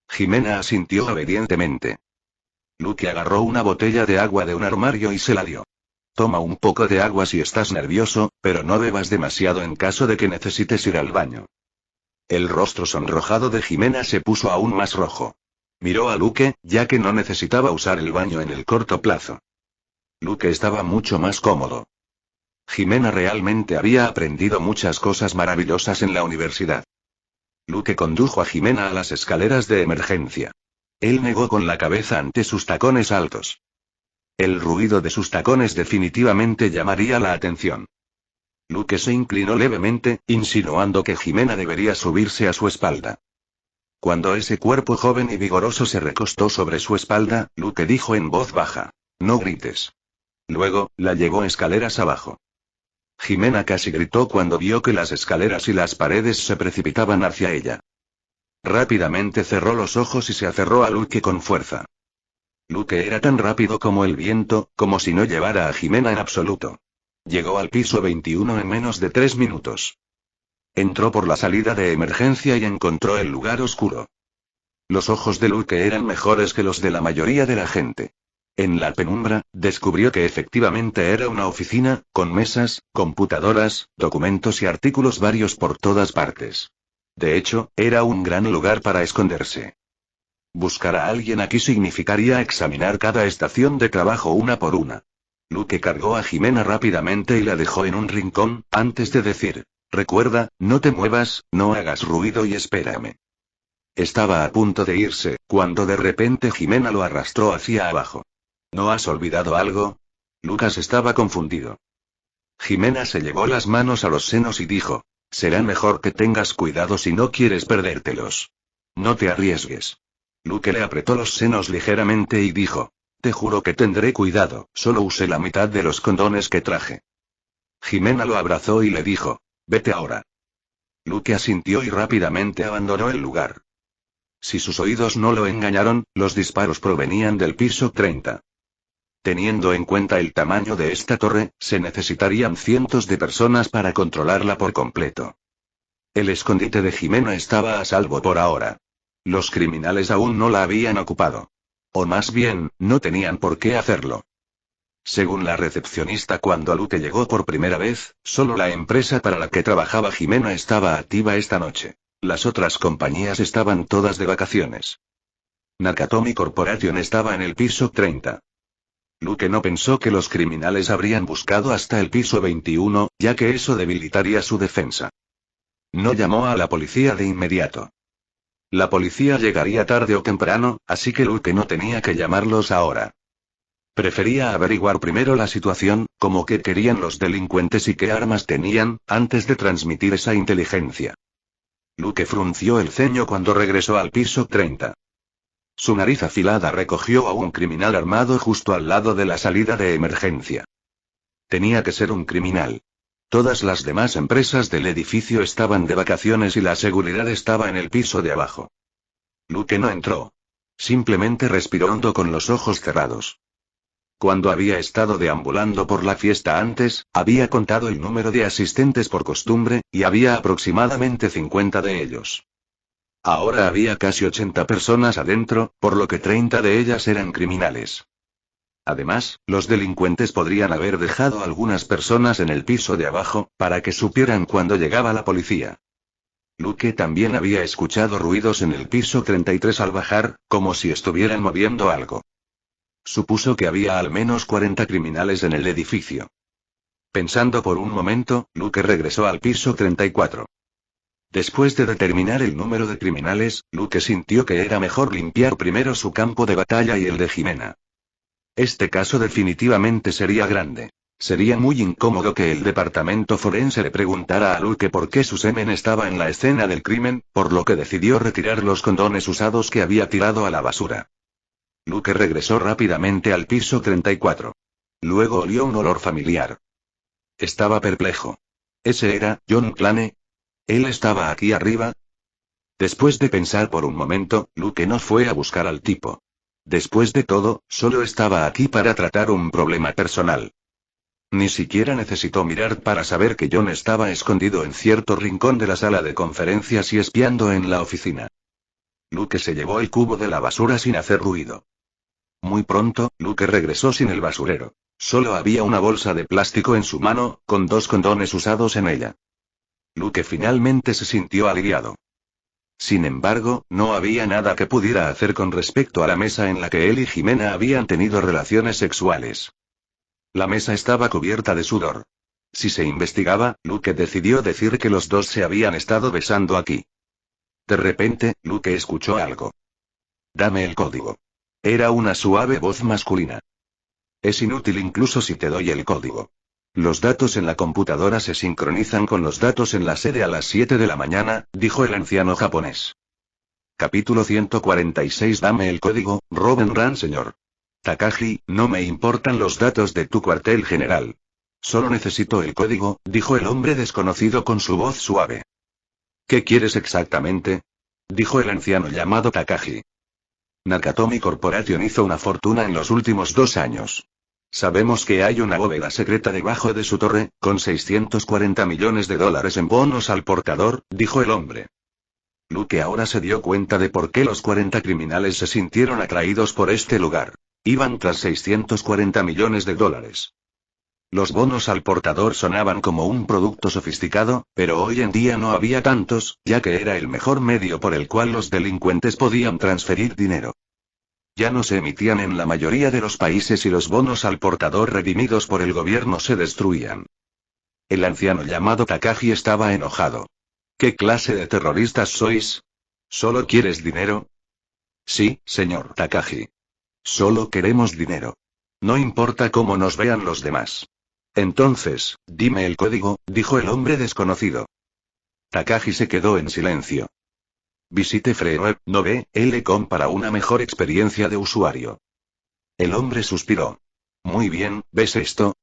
[SPEAKER 1] Jimena asintió obedientemente. Luke agarró una botella de agua de un armario y se la dio. Toma un poco de agua si estás nervioso, pero no bebas demasiado en caso de que necesites ir al baño. El rostro sonrojado de Jimena se puso aún más rojo. Miró a Luke, ya que no necesitaba usar el baño en el corto plazo. Luke estaba mucho más cómodo. Jimena realmente había aprendido muchas cosas maravillosas en la universidad. Luke condujo a Jimena a las escaleras de emergencia. Él negó con la cabeza ante sus tacones altos. El ruido de sus tacones definitivamente llamaría la atención. Luke se inclinó levemente, insinuando que Jimena debería subirse a su espalda. Cuando ese cuerpo joven y vigoroso se recostó sobre su espalda, Luke dijo en voz baja. No grites. Luego, la llevó escaleras abajo. Jimena casi gritó cuando vio que las escaleras y las paredes se precipitaban hacia ella. Rápidamente cerró los ojos y se aferró a Luke con fuerza. Luke era tan rápido como el viento, como si no llevara a Jimena en absoluto. Llegó al piso 21 en menos de 3 minutos. Entró por la salida de emergencia y encontró el lugar oscuro. Los ojos de Luke eran mejores que los de la mayoría de la gente. En la penumbra, descubrió que efectivamente era una oficina, con mesas, computadoras, documentos y artículos varios por todas partes. De hecho, era un gran lugar para esconderse. Buscar a alguien aquí significaría examinar cada estación de trabajo una por una. Luke cargó a Jimena rápidamente y la dejó en un rincón, antes de decir, recuerda, no te muevas, no hagas ruido y espérame. Estaba a punto de irse, cuando de repente Jimena lo arrastró hacia abajo. ¿No has olvidado algo? Lucas estaba confundido. Jimena se llevó las manos a los senos y dijo, será mejor que tengas cuidado si no quieres perdértelos. No te arriesgues. Luke le apretó los senos ligeramente y dijo, te juro que tendré cuidado, solo usé la mitad de los condones que traje. Jimena lo abrazó y le dijo, vete ahora. Luke asintió y rápidamente abandonó el lugar. Si sus oídos no lo engañaron, los disparos provenían del piso 30. Teniendo en cuenta el tamaño de esta torre, se necesitarían cientos de personas para controlarla por completo. El escondite de Jimena estaba a salvo por ahora. Los criminales aún no la habían ocupado. O más bien, no tenían por qué hacerlo. Según la recepcionista cuando Luke llegó por primera vez, solo la empresa para la que trabajaba Jimena estaba activa esta noche. Las otras compañías estaban todas de vacaciones. Nakatomi Corporation estaba en el piso 30. Luke no pensó que los criminales habrían buscado hasta el piso 21, ya que eso debilitaría su defensa. No llamó a la policía de inmediato. La policía llegaría tarde o temprano, así que Luke no tenía que llamarlos ahora. Prefería averiguar primero la situación, como qué querían los delincuentes y qué armas tenían, antes de transmitir esa inteligencia. Luke frunció el ceño cuando regresó al piso 30. Su nariz afilada recogió a un criminal armado justo al lado de la salida de emergencia. Tenía que ser un criminal. Todas las demás empresas del edificio estaban de vacaciones y la seguridad estaba en el piso de abajo. Luke no entró. Simplemente respiró hondo con los ojos cerrados. Cuando había estado deambulando por la fiesta antes, había contado el número de asistentes por costumbre, y había aproximadamente 50 de ellos. Ahora había casi 80 personas adentro, por lo que 30 de ellas eran criminales. Además, los delincuentes podrían haber dejado algunas personas en el piso de abajo, para que supieran cuando llegaba la policía. Luke también había escuchado ruidos en el piso 33 al bajar, como si estuvieran moviendo algo. Supuso que había al menos 40 criminales en el edificio. Pensando por un momento, Luke regresó al piso 34. Después de determinar el número de criminales, Luke sintió que era mejor limpiar primero su campo de batalla y el de Jimena. Este caso definitivamente sería grande. Sería muy incómodo que el departamento forense le preguntara a Luke por qué su semen estaba en la escena del crimen, por lo que decidió retirar los condones usados que había tirado a la basura. Luke regresó rápidamente al piso 34. Luego olió un olor familiar. Estaba perplejo. ¿Ese era John Clane? ¿Él estaba aquí arriba? Después de pensar por un momento, Luke no fue a buscar al tipo. Después de todo, solo estaba aquí para tratar un problema personal. Ni siquiera necesitó mirar para saber que John estaba escondido en cierto rincón de la sala de conferencias y espiando en la oficina. Luke se llevó el cubo de la basura sin hacer ruido. Muy pronto, Luke regresó sin el basurero. Solo había una bolsa de plástico en su mano, con 2 condones usados en ella. Luke finalmente se sintió aliviado. Sin embargo, no había nada que pudiera hacer con respecto a la mesa en la que él y Jimena habían tenido relaciones sexuales. La mesa estaba cubierta de sudor. Si se investigaba, Luke decidió decir que los dos se habían estado besando aquí. De repente, Luke escuchó algo. «Dame el código». Era una suave voz masculina. «Es inútil incluso si te doy el código. Los datos en la computadora se sincronizan con los datos en la sede a las 7 de la mañana», dijo el anciano japonés. Capítulo 146. Dame el código, Robin Run, señor. Takagi, no me importan los datos de tu cuartel general. Solo necesito el código, dijo el hombre desconocido con su voz suave. ¿Qué quieres exactamente?, dijo el anciano llamado Takagi. Nakatomi Corporation hizo una fortuna en los últimos 2 años. Sabemos que hay una bóveda secreta debajo de su torre, con 640 millones de dólares en bonos al portador, dijo el hombre. Luke ahora se dio cuenta de por qué los 40 criminales se sintieron atraídos por este lugar. Iban tras 640 millones de dólares. Los bonos al portador sonaban como un producto sofisticado, pero hoy en día no había tantos, ya que era el mejor medio por el cual los delincuentes podían transferir dinero. Ya no se emitían en la mayoría de los países y los bonos al portador redimidos por el gobierno se destruían. El anciano llamado Takagi estaba enojado. ¿Qué clase de terroristas sois? ¿Solo quieres dinero? Sí, señor Takagi. Solo queremos dinero. No importa cómo nos vean los demás. Entonces, dime el código, dijo el hombre desconocido. Takagi se quedó en silencio. Visite freenweb.com para una mejor experiencia de usuario. El hombre suspiró. Muy bien, ¿ves esto?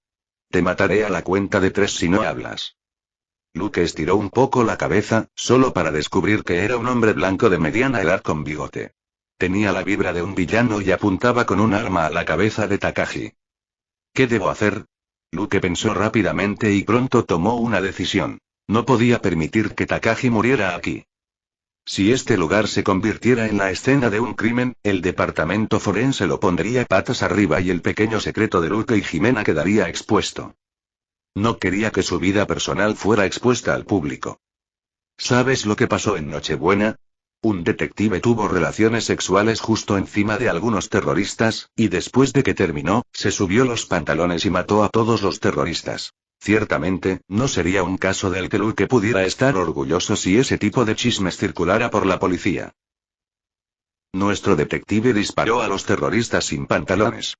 [SPEAKER 1] Te mataré a la cuenta de 3 si no hablas. Luke estiró un poco la cabeza, solo para descubrir que era un hombre blanco de mediana edad con bigote. Tenía la vibra de un villano y apuntaba con un arma a la cabeza de Takagi. ¿Qué debo hacer? Luke pensó rápidamente y pronto tomó una decisión. No podía permitir que Takagi muriera aquí. Si este lugar se convirtiera en la escena de un crimen, el departamento forense lo pondría patas arriba y el pequeño secreto de Luke y Jimena quedaría expuesto. No quería que su vida personal fuera expuesta al público. ¿Sabes lo que pasó en Nochebuena? Un detective tuvo relaciones sexuales justo encima de algunos terroristas, y después de que terminó, se subió los pantalones y mató a todos los terroristas. Ciertamente, no sería un caso del que Luke pudiera estar orgulloso si ese tipo de chismes circulara por la policía. Nuestro detective disparó a los terroristas sin pantalones.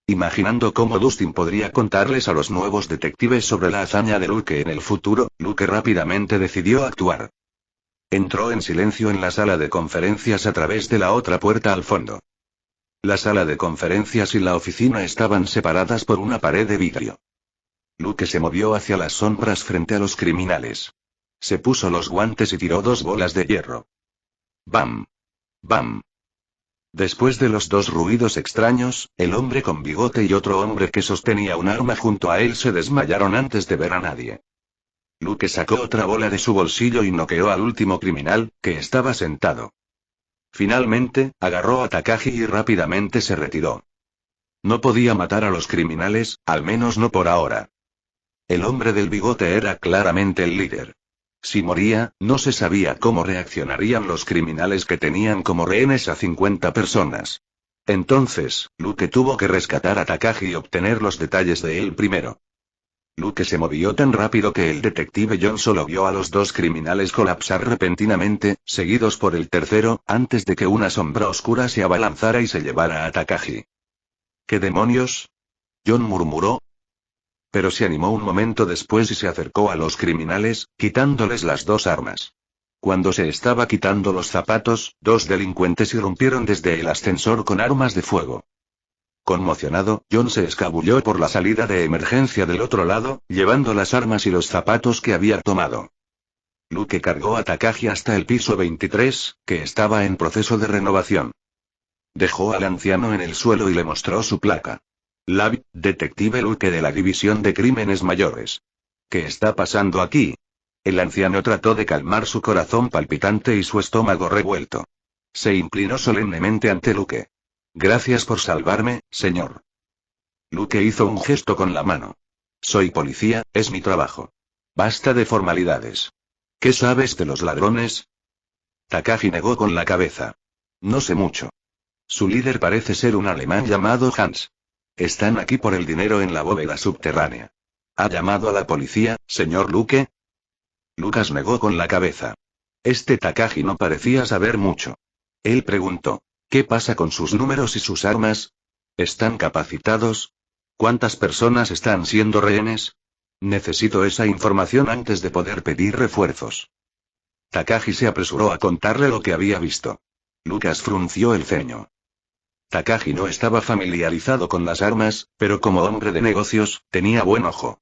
[SPEAKER 1] Imaginando cómo Dustin podría contarles a los nuevos detectives sobre la hazaña de Luke en el futuro, Luke rápidamente decidió actuar. Entró en silencio en la sala de conferencias a través de la otra puerta al fondo. La sala de conferencias y la oficina estaban separadas por una pared de vidrio. Luke se movió hacia las sombras frente a los criminales. Se puso los guantes y tiró 2 bolas de hierro. ¡Bam! ¡Bam! Después de los dos ruidos extraños, el hombre con bigote y otro hombre que sostenía un arma junto a él se desmayaron antes de ver a nadie. Luke sacó otra bola de su bolsillo y noqueó al último criminal, que estaba sentado. Finalmente, agarró a Takagi y rápidamente se retiró. No podía matar a los criminales, al menos no por ahora. El hombre del bigote era claramente el líder. Si moría, no se sabía cómo reaccionarían los criminales que tenían como rehenes a 50 personas. Entonces, Luke tuvo que rescatar a Takagi y obtener los detalles de él primero. Luke se movió tan rápido que el detective John solo vio a los dos criminales colapsar repentinamente, seguidos por el tercero, antes de que una sombra oscura se abalanzara y se llevara a Takagi. ¿Qué demonios? John murmuró. Pero se animó un momento después y se acercó a los criminales, quitándoles las dos armas. Cuando se estaba quitando los zapatos, dos delincuentes irrumpieron desde el ascensor con armas de fuego. Conmocionado, John se escabulló por la salida de emergencia del otro lado, llevando las armas y los zapatos que había tomado. Luke cargó a Takagi hasta el piso 23, que estaba en proceso de renovación. Dejó al anciano en el suelo y le mostró su placa. Lab, detective Luke de la División de Crímenes Mayores. ¿Qué está pasando aquí? El anciano trató de calmar su corazón palpitante y su estómago revuelto. Se inclinó solemnemente ante Luke. Gracias por salvarme, señor. Luke hizo un gesto con la mano. Soy policía, es mi trabajo. Basta de formalidades. ¿Qué sabes de los ladrones? Takagi negó con la cabeza. No sé mucho. Su líder parece ser un alemán llamado Hans. Están aquí por el dinero en la bóveda subterránea. ¿Ha llamado a la policía, señor Luke? Lucas negó con la cabeza. Este Takagi no parecía saber mucho. Él preguntó. ¿Qué pasa con sus números y sus armas? ¿Están capacitados? ¿Cuántas personas están siendo rehenes? Necesito esa información antes de poder pedir refuerzos. Takagi se apresuró a contarle lo que había visto. Lucas frunció el ceño. Takagi no estaba familiarizado con las armas, pero como hombre de negocios, tenía buen ojo.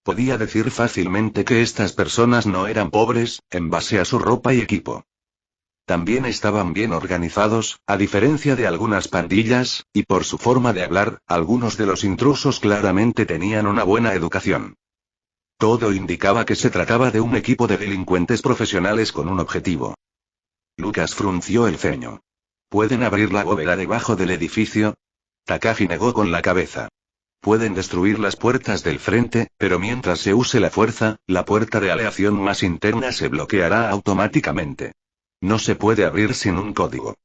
[SPEAKER 1] Podía decir fácilmente que estas personas no eran pobres, en base a su ropa y equipo. También estaban bien organizados, a diferencia de algunas pandillas, y por su forma de hablar, algunos de los intrusos claramente tenían una buena educación. Todo indicaba que se trataba de un equipo de delincuentes profesionales con un objetivo. Lucas frunció el ceño. ¿Pueden abrir la bóveda debajo del edificio? Takagi negó con la cabeza. Pueden destruir las puertas del frente, pero mientras se use la fuerza, la puerta de aleación más interna se bloqueará automáticamente. No se puede abrir sin un código.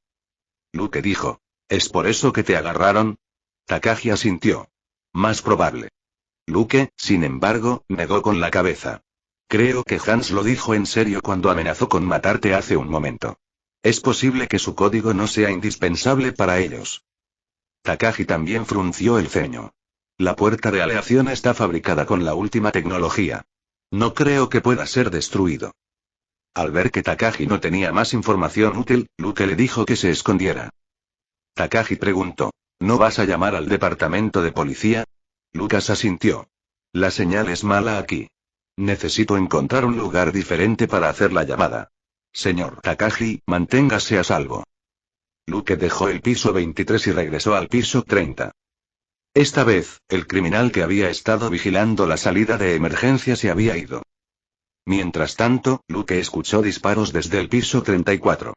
[SPEAKER 1] Luke dijo. ¿Es por eso que te agarraron? Takagi asintió. Más probable. Luke, sin embargo, negó con la cabeza. Creo que Hans lo dijo en serio cuando amenazó con matarte hace un momento. Es posible que su código no sea indispensable para ellos. Takagi también frunció el ceño. La puerta de aleación está fabricada con la última tecnología. No creo que pueda ser destruido. Al ver que Takagi no tenía más información útil, Luke le dijo que se escondiera. Takagi preguntó. ¿No vas a llamar al departamento de policía? Lucas asintió. La señal es mala aquí. Necesito encontrar un lugar diferente para hacer la llamada. Señor Takagi, manténgase a salvo. Luke dejó el piso 23 y regresó al piso 30. Esta vez, el criminal que había estado vigilando la salida de emergencia se había ido. Mientras tanto, Luke escuchó disparos desde el piso 34.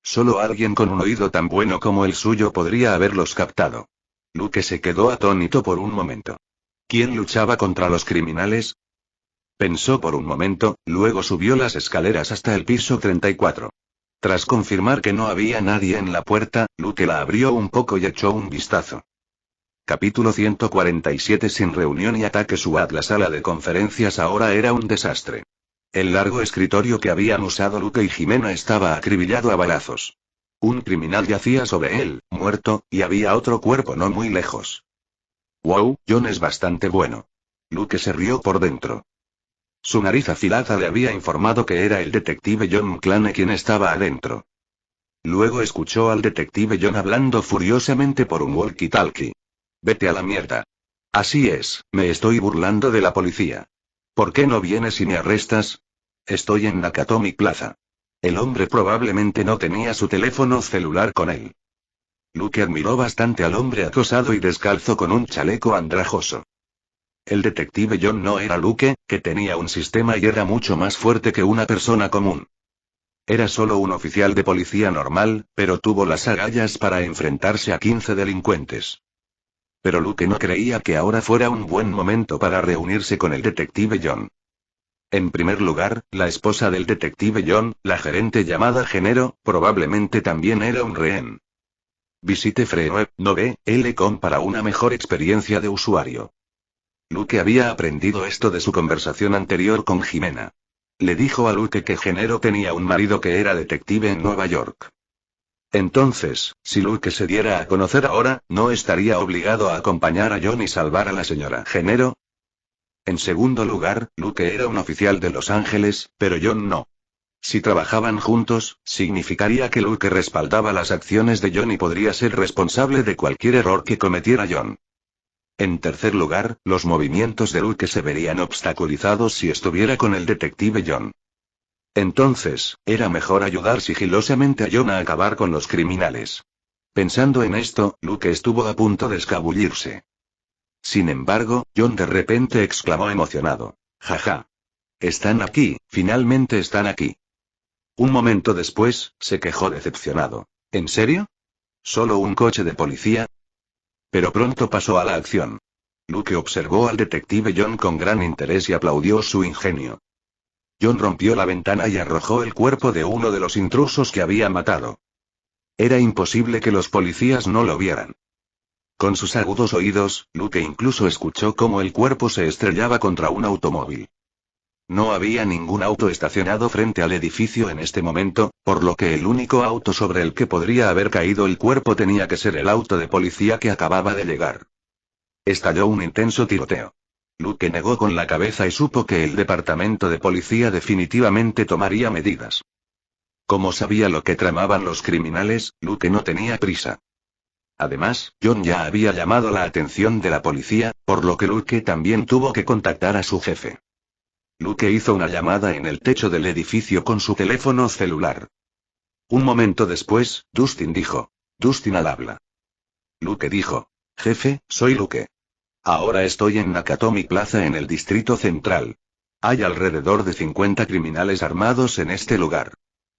[SPEAKER 1] Solo alguien con un oído tan bueno como el suyo podría haberlos captado. Luke se quedó atónito por un momento. ¿Quién luchaba contra los criminales? Pensó por un momento, luego subió las escaleras hasta el piso 34. Tras confirmar que no había nadie en la puerta, Luke la abrió un poco y echó un vistazo. Capítulo 147. Sin reunión y ataque SWAT. La sala de conferencias ahora era un desastre. El largo escritorio que habían usado Luke y Jimena estaba acribillado a balazos. Un criminal yacía sobre él, muerto, y había otro cuerpo no muy lejos. Wow, John es bastante bueno. Luke se rió por dentro. Su nariz afilada le había informado que era el detective John McClane quien estaba adentro. Luego escuchó al detective John hablando furiosamente por un walkie-talkie. Vete a la mierda. Así es, me estoy burlando de la policía. ¿Por qué no vienes y me arrestas? Estoy en Nakatomi Plaza. El hombre probablemente no tenía su teléfono celular con él. Luke admiró bastante al hombre acosado y descalzo con un chaleco andrajoso. El detective John no era Luke, que tenía un sistema y era mucho más fuerte que una persona común. Era solo un oficial de policía normal, pero tuvo las agallas para enfrentarse a 15 delincuentes. Pero Luke no creía que ahora fuera un buen momento para reunirse con el detective John. En primer lugar, la esposa del detective John, la gerente llamada Genero, probablemente también era un rehén. Visite Freeweb, no ve, L.com para una mejor experiencia de usuario. Luke había aprendido esto de su conversación anterior con Jimena. Le dijo a Luke que Genero tenía un marido que era detective en Nueva York. Entonces, si Luke se diera a conocer ahora, ¿no estaría obligado a acompañar a John y salvar a la señora Genero? En segundo lugar, Luke era un oficial de Los Ángeles, pero John no. Si trabajaban juntos, significaría que Luke respaldaba las acciones de John y podría ser responsable de cualquier error que cometiera John. En tercer lugar, los movimientos de Luke se verían obstaculizados si estuviera con el detective John. Entonces, era mejor ayudar sigilosamente a John a acabar con los criminales. Pensando en esto, Luke estuvo a punto de escabullirse. Sin embargo, John de repente exclamó emocionado. «Jaja. Están aquí, finalmente están aquí». Un momento después, se quejó decepcionado. «¿En serio? ¿Solo un coche de policía?» Pero pronto pasó a la acción. Luke observó al detective John con gran interés y aplaudió su ingenio. John rompió la ventana y arrojó el cuerpo de uno de los intrusos que había matado. Era imposible que los policías no lo vieran. Con sus agudos oídos, Luke incluso escuchó cómo el cuerpo se estrellaba contra un automóvil. No había ningún auto estacionado frente al edificio en este momento, por lo que el único auto sobre el que podría haber caído el cuerpo tenía que ser el auto de policía que acababa de llegar. Estalló un intenso tiroteo. Luke negó con la cabeza y supo que el departamento de policía definitivamente tomaría medidas. Como sabía lo que tramaban los criminales, Luke no tenía prisa. Además, John ya había llamado la atención de la policía, por lo que Luke también tuvo que contactar a su jefe. Luke hizo una llamada en el techo del edificio con su teléfono celular. Un momento después, Dustin dijo. Dustin al habla. Luke dijo. Jefe, soy Luke. Ahora estoy en Nakatomi Plaza en el Distrito Central. Hay alrededor de 50 criminales armados en este lugar.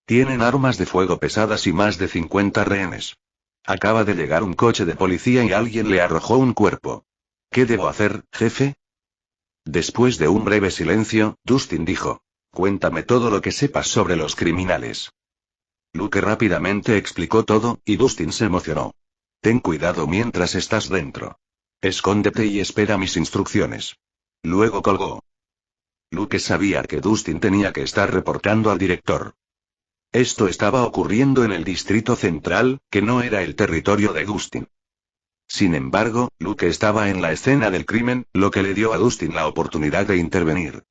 [SPEAKER 1] Tienen armas de fuego pesadas y más de 50 rehenes. Acaba de llegar un coche de policía y alguien le arrojó un cuerpo. ¿Qué debo hacer, jefe? Después de un breve silencio, Dustin dijo. Cuéntame todo lo que sepas sobre los criminales. Luke rápidamente explicó todo, y Dustin se emocionó. Ten cuidado mientras estás dentro. Escóndete y espera mis instrucciones. Luego colgó. Luke sabía que Dustin tenía que estar reportando al director. Esto estaba ocurriendo en el Distrito Central, que no era el territorio de Dustin. Sin embargo, Luke estaba en la escena del crimen, lo que le dio a Dustin la oportunidad de intervenir.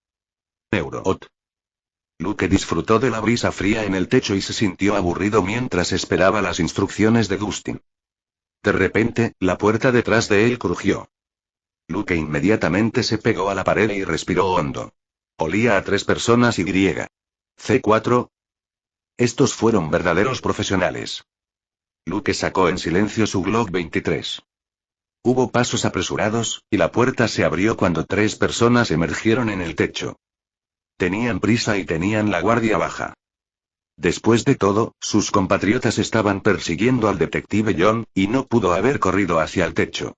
[SPEAKER 1] Euroot. Luke disfrutó de la brisa fría en el techo y se sintió aburrido mientras esperaba las instrucciones de Dustin. De repente, la puerta detrás de él crujió. Luke inmediatamente se pegó a la pared y respiró hondo. Olía a 3 personas y C4. Estos fueron verdaderos profesionales. Luke sacó en silencio su Glock 23. Hubo pasos apresurados, y la puerta se abrió cuando 3 personas emergieron en el techo. Tenían prisa y tenían la guardia baja. Después de todo, sus compatriotas estaban persiguiendo al detective John, y no pudo haber corrido hacia el techo.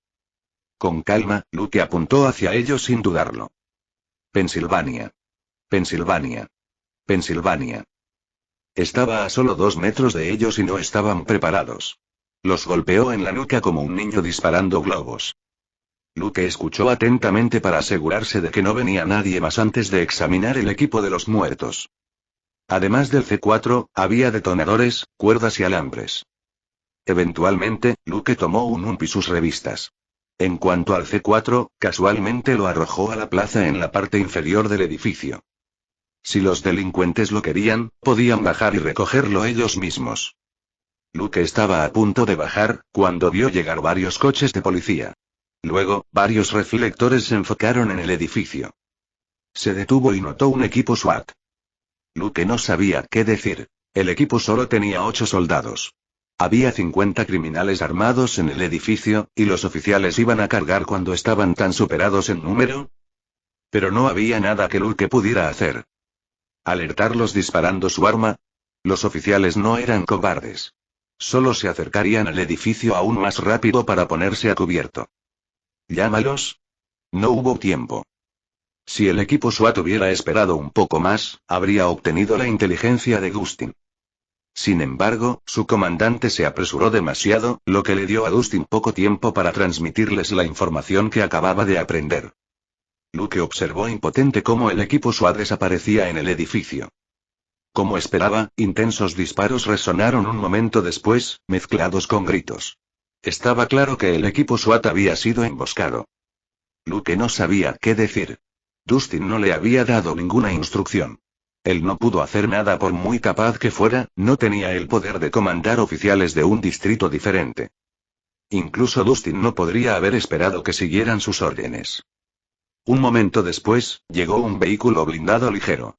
[SPEAKER 1] Con calma, Luke apuntó hacia ellos sin dudarlo. Pensilvania. Pensilvania. Pensilvania. Estaba a solo 2 metros de ellos y no estaban preparados. Los golpeó en la nuca como un niño disparando globos. Luke escuchó atentamente para asegurarse de que no venía nadie más antes de examinar el equipo de los muertos. Además del C4, había detonadores, cuerdas y alambres. Eventualmente, Luke tomó un UMP y sus revistas. En cuanto al C4, casualmente lo arrojó a la plaza en la parte inferior del edificio. Si los delincuentes lo querían, podían bajar y recogerlo ellos mismos. Luke estaba a punto de bajar, cuando vio llegar varios coches de policía. Luego, varios reflectores se enfocaron en el edificio. Se detuvo y notó un equipo SWAT. Luke no sabía qué decir. El equipo solo tenía 8 soldados. Había 50 criminales armados en el edificio, y los oficiales iban a cargar cuando estaban tan superados en número. Pero no había nada que Luke pudiera hacer. ¿Alertarlos disparando su arma? Los oficiales no eran cobardes. Solo se acercarían al edificio aún más rápido para ponerse a cubierto. Llámalos. No hubo tiempo. Si el equipo SWAT hubiera esperado un poco más, habría obtenido la inteligencia de Dustin. Sin embargo, su comandante se apresuró demasiado, lo que le dio a Dustin poco tiempo para transmitirles la información que acababa de aprender. Luke observó impotente cómo el equipo SWAT desaparecía en el edificio. Como esperaba, intensos disparos resonaron un momento después, mezclados con gritos. Estaba claro que el equipo SWAT había sido emboscado. Luke no sabía qué decir. Dustin no le había dado ninguna instrucción. Él no pudo hacer nada por muy capaz que fuera, no tenía el poder de comandar oficiales de un distrito diferente. Incluso Dustin no podría haber esperado que siguieran sus órdenes. Un momento después, llegó un vehículo blindado ligero.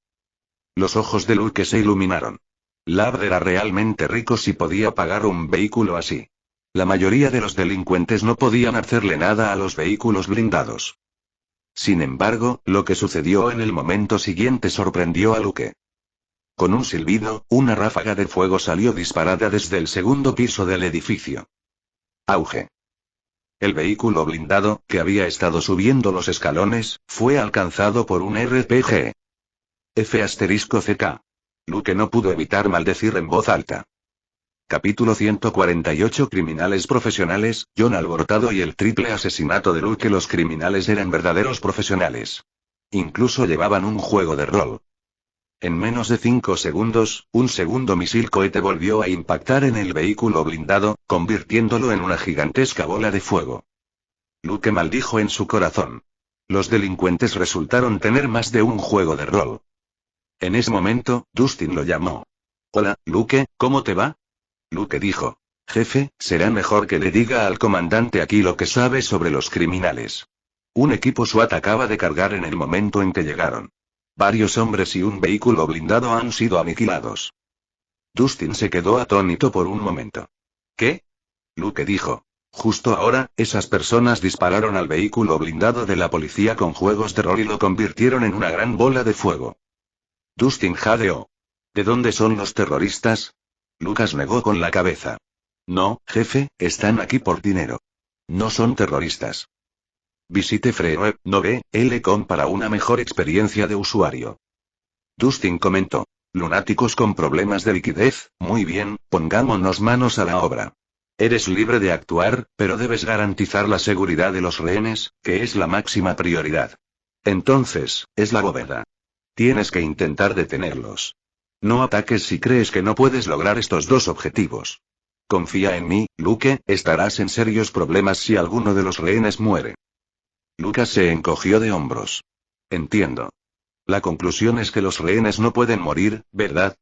[SPEAKER 1] Los ojos de Luke se iluminaron. Ladd era realmente rico si podía pagar un vehículo así. La mayoría de los delincuentes no podían hacerle nada a los vehículos blindados. Sin embargo, lo que sucedió en el momento siguiente sorprendió a Luke. Con un silbido, una ráfaga de fuego salió disparada desde el segundo piso del edificio. Auge. El vehículo blindado, que había estado subiendo los escalones, fue alcanzado por un RPG. F***CK. Luke no pudo evitar maldecir en voz alta. Capítulo 148 Criminales profesionales, John alborotado y el triple asesinato de Luke. Los criminales eran verdaderos profesionales. Incluso llevaban un juego de rol. En menos de 5 segundos, un segundo misil cohete volvió a impactar en el vehículo blindado, convirtiéndolo en una gigantesca bola de fuego. Luke maldijo en su corazón. Los delincuentes resultaron tener más de un juego de rol. En ese momento, Dustin lo llamó. Hola, Luke, ¿cómo te va? Luke dijo. Jefe, será mejor que le diga al comandante aquí lo que sabe sobre los criminales. Un equipo SWAT acaba de cargar en el momento en que llegaron. Varios hombres y un vehículo blindado han sido aniquilados. Dustin se quedó atónito por un momento. ¿Qué? Luke dijo. Justo ahora, esas personas dispararon al vehículo blindado de la policía con juegos de rol y lo convirtieron en una gran bola de fuego. Dustin jadeó. ¿De dónde son los terroristas? Lucas negó con la cabeza. No, jefe, están aquí por dinero. No son terroristas. Visite free.com para una mejor experiencia de usuario. Dustin comentó. Lunáticos con problemas de liquidez, muy bien, pongámonos manos a la obra. Eres libre de actuar, pero debes garantizar la seguridad de los rehenes, que es la máxima prioridad. Entonces, es la bóveda. Tienes que intentar detenerlos. No ataques si crees que no puedes lograr estos dos objetivos. Confía en mí, Luke, estarás en serios problemas si alguno de los rehenes muere. Lucas se encogió de hombros. Entiendo. La conclusión es que los rehenes no pueden morir, ¿verdad?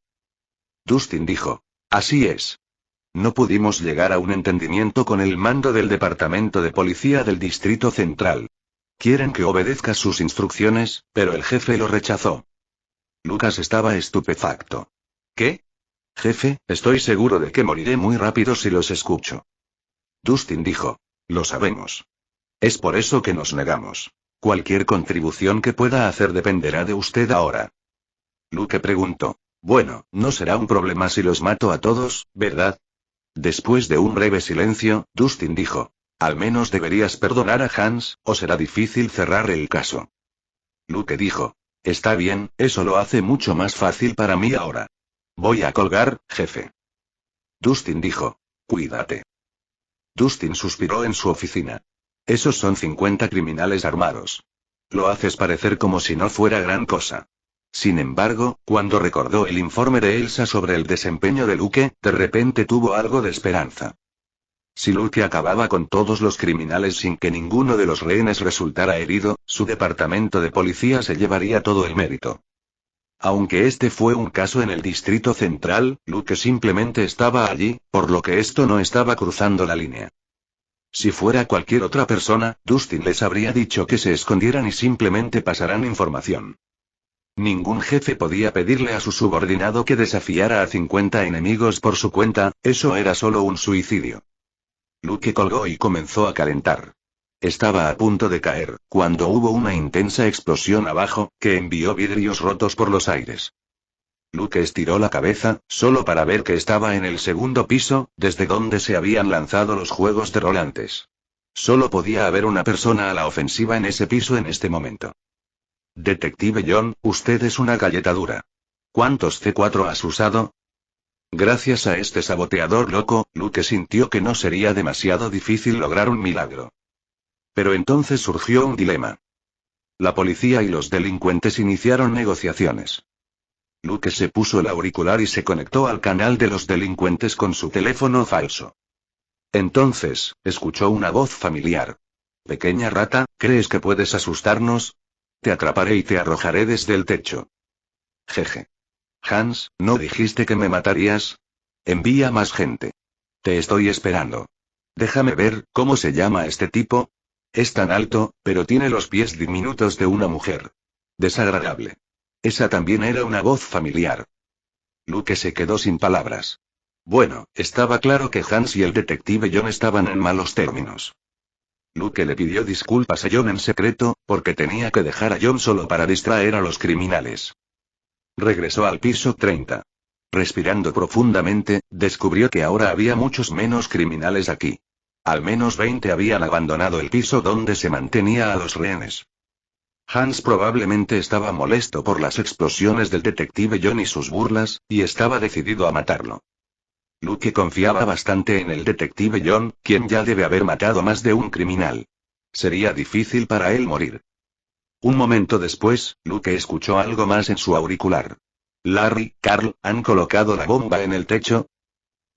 [SPEAKER 1] Dustin dijo. Así es. No pudimos llegar a un entendimiento con el mando del Departamento de Policía del Distrito Central. Quieren que obedezcas sus instrucciones, pero el jefe lo rechazó. Lucas estaba estupefacto. ¿Qué? Jefe, estoy seguro de que moriré muy rápido si los escucho. Dustin dijo. Lo sabemos. Es por eso que nos negamos. Cualquier contribución que pueda hacer dependerá de usted ahora. Luke preguntó. Bueno, no será un problema si los mato a todos, ¿verdad? Después de un breve silencio, Dustin dijo. Al menos deberías perdonar a Hans, o será difícil cerrar el caso. Luke dijo. Está bien, eso lo hace mucho más fácil para mí ahora. Voy a colgar, jefe. Dustin dijo. Cuídate. Dustin suspiró en su oficina. Esos son 50 criminales armados. Lo haces parecer como si no fuera gran cosa. Sin embargo, cuando recordó el informe de Elsa sobre el desempeño de Luke, de repente tuvo algo de esperanza. Si Luke acababa con todos los criminales sin que ninguno de los rehenes resultara herido, su departamento de policía se llevaría todo el mérito. Aunque este fue un caso en el Distrito Central, Luke simplemente estaba allí, por lo que esto no estaba cruzando la línea. Si fuera cualquier otra persona, Dustin les habría dicho que se escondieran y simplemente pasaran información. Ningún jefe podía pedirle a su subordinado que desafiara a 50 enemigos por su cuenta, eso era solo un suicidio. Luke colgó y comenzó a calentar. Estaba a punto de caer, cuando hubo una intensa explosión abajo, que envió vidrios rotos por los aires. Luke estiró la cabeza, solo para ver que estaba en el segundo piso, desde donde se habían lanzado los juegos de rol antes. Solo podía haber una persona a la ofensiva en ese piso en este momento. Detective John, usted es una galleta dura. ¿Cuántos C4 has usado? Gracias a este saboteador loco, Luke sintió que no sería demasiado difícil lograr un milagro. Pero entonces surgió un dilema. La policía y los delincuentes iniciaron negociaciones. Luke se puso el auricular y se conectó al canal de los delincuentes con su teléfono falso. Entonces, escuchó una voz familiar. Pequeña rata, ¿crees que puedes asustarnos? Te atraparé y te arrojaré desde el techo. Jeje. Hans, ¿no dijiste que me matarías? Envía más gente. Te estoy esperando. Déjame ver, ¿cómo se llama este tipo? Es tan alto, pero tiene los pies diminutos de una mujer. Desagradable. Esa también era una voz familiar. Luke se quedó sin palabras. Bueno, estaba claro que Hans y el detective John estaban en malos términos. Luke le pidió disculpas a John en secreto, porque tenía que dejar a John solo para distraer a los criminales. Regresó al piso 30. Respirando profundamente, descubrió que ahora había muchos menos criminales aquí. Al menos 20 habían abandonado el piso donde se mantenía a los rehenes. Hans probablemente estaba molesto por las explosiones del detective John y sus burlas, y estaba decidido a matarlo. Luke confiaba bastante en el detective John, quien ya debe haber matado más de un criminal. Sería difícil para él morir. Un momento después, Luke escuchó algo más en su auricular. Larry, Carl, ¿han colocado la bomba en el techo?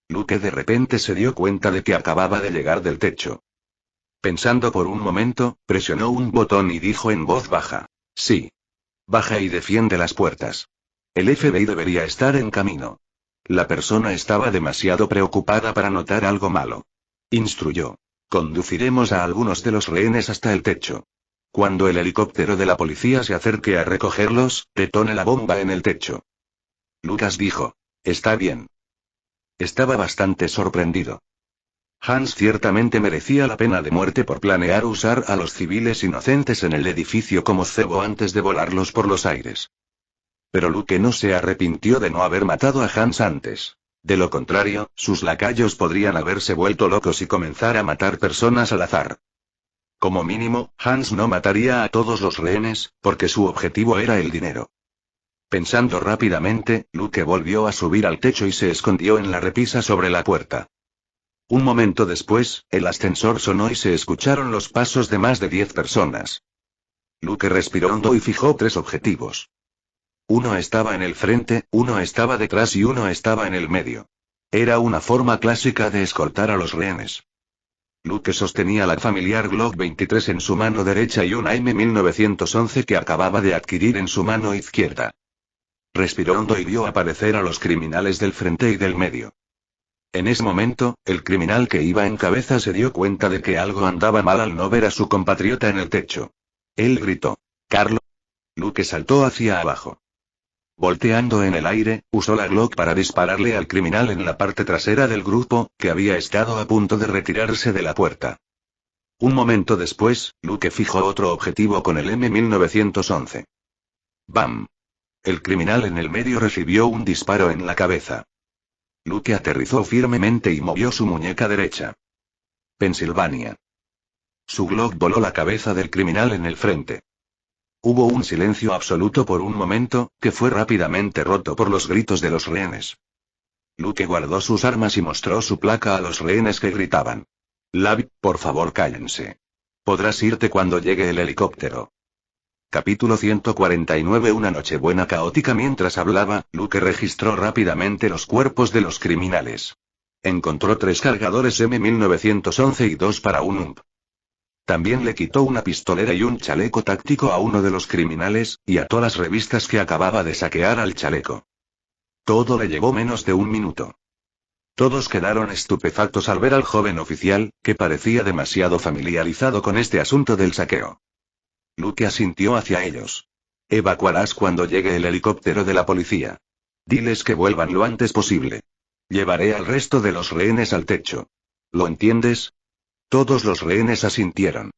[SPEAKER 1] Luke de repente se dio cuenta de que acababa de llegar del techo. Pensando por un momento, presionó un botón y dijo en voz baja. Sí. Baja y defiende las puertas. El FBI debería estar en camino. La persona estaba demasiado preocupada para notar algo malo. Instruyó. Conduciremos a algunos de los rehenes hasta el techo. Cuando el helicóptero de la policía se acerque a recogerlos, detone la bomba en el techo. Lucas dijo. Está bien. Estaba bastante sorprendido. Hans ciertamente merecía la pena de muerte por planear usar a los civiles inocentes en el edificio como cebo antes de volarlos por los aires. Pero Luke no se arrepintió de no haber matado a Hans antes. De lo contrario, sus lacayos podrían haberse vuelto locos y comenzar a matar personas al azar. Como mínimo, Hans no mataría a todos los rehenes, porque su objetivo era el dinero. Pensando rápidamente, Luke volvió a subir al techo y se escondió en la repisa sobre la puerta. Un momento después, el ascensor sonó y se escucharon los pasos de más de 10 personas. Luke respiró hondo y fijó 3 objetivos. Uno estaba en el frente, uno estaba detrás y uno estaba en el medio. Era una forma clásica de escoltar a los rehenes. Luke sostenía la familiar Glock 23 en su mano derecha y una M1911 que acababa de adquirir en su mano izquierda. Respiró hondo y vio aparecer a los criminales del frente y del medio. En ese momento, el criminal que iba en cabeza se dio cuenta de que algo andaba mal al no ver a su compatriota en el techo. Él gritó. «¡Carlo!». Luke saltó hacia abajo. Volteando en el aire, usó la Glock para dispararle al criminal en la parte trasera del grupo, que había estado a punto de retirarse de la puerta. Un momento después, Luke fijó otro objetivo con el M1911. ¡Bam! El criminal en el medio recibió un disparo en la cabeza. Luke aterrizó firmemente y movió su muñeca derecha. Pensilvania. Su Glock voló la cabeza del criminal en el frente. Hubo un silencio absoluto por un momento, que fue rápidamente roto por los gritos de los rehenes. Luke guardó sus armas y mostró su placa a los rehenes que gritaban. «Lavi, por favor cállense. Podrás irte cuando llegue el helicóptero». Capítulo 149. Una noche buena caótica. Mientras hablaba, Luke registró rápidamente los cuerpos de los criminales. Encontró 3 cargadores M1911 y 2 para un UMP. También le quitó una pistolera y un chaleco táctico a uno de los criminales, y ató las revistas que acababa de saquear al chaleco. Todo le llevó menos de un minuto. Todos quedaron estupefactos al ver al joven oficial, que parecía demasiado familiarizado con este asunto del saqueo. Luke asintió hacia ellos. Evacuarás cuando llegue el helicóptero de la policía. Diles que vuelvan lo antes posible. Llevaré al resto de los rehenes al techo. ¿Lo entiendes? Todos los rehenes asintieron.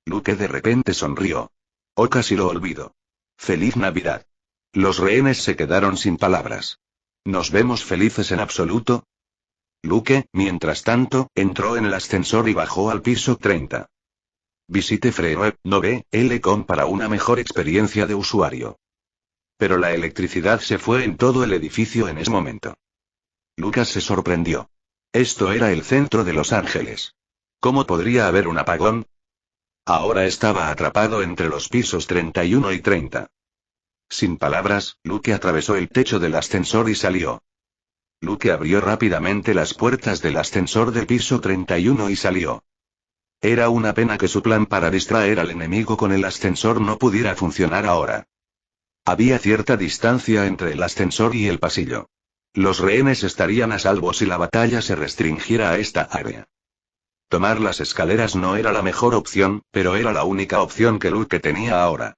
[SPEAKER 1] Luke de repente sonrió. Oh, casi lo olvido. ¡Feliz Navidad! Los rehenes se quedaron sin palabras. ¿Nos vemos felices en absoluto? Luke, mientras tanto, entró en el ascensor y bajó al piso 30. Visite Freeweb 9L.com para una mejor experiencia de usuario. Pero la electricidad se fue en todo el edificio en ese momento. Lucas se sorprendió. Esto era el centro de Los Ángeles. ¿Cómo podría haber un apagón? Ahora estaba atrapado entre los pisos 31 y 30. Sin palabras, Luke atravesó el techo del ascensor y salió. Luke abrió rápidamente las puertas del ascensor del piso 31 y salió. Era una pena que su plan para distraer al enemigo con el ascensor no pudiera funcionar ahora. Había cierta distancia entre el ascensor y el pasillo. Los rehenes estarían a salvo si la batalla se restringiera a esta área. Tomar las escaleras no era la mejor opción, pero era la única opción que Luke tenía ahora.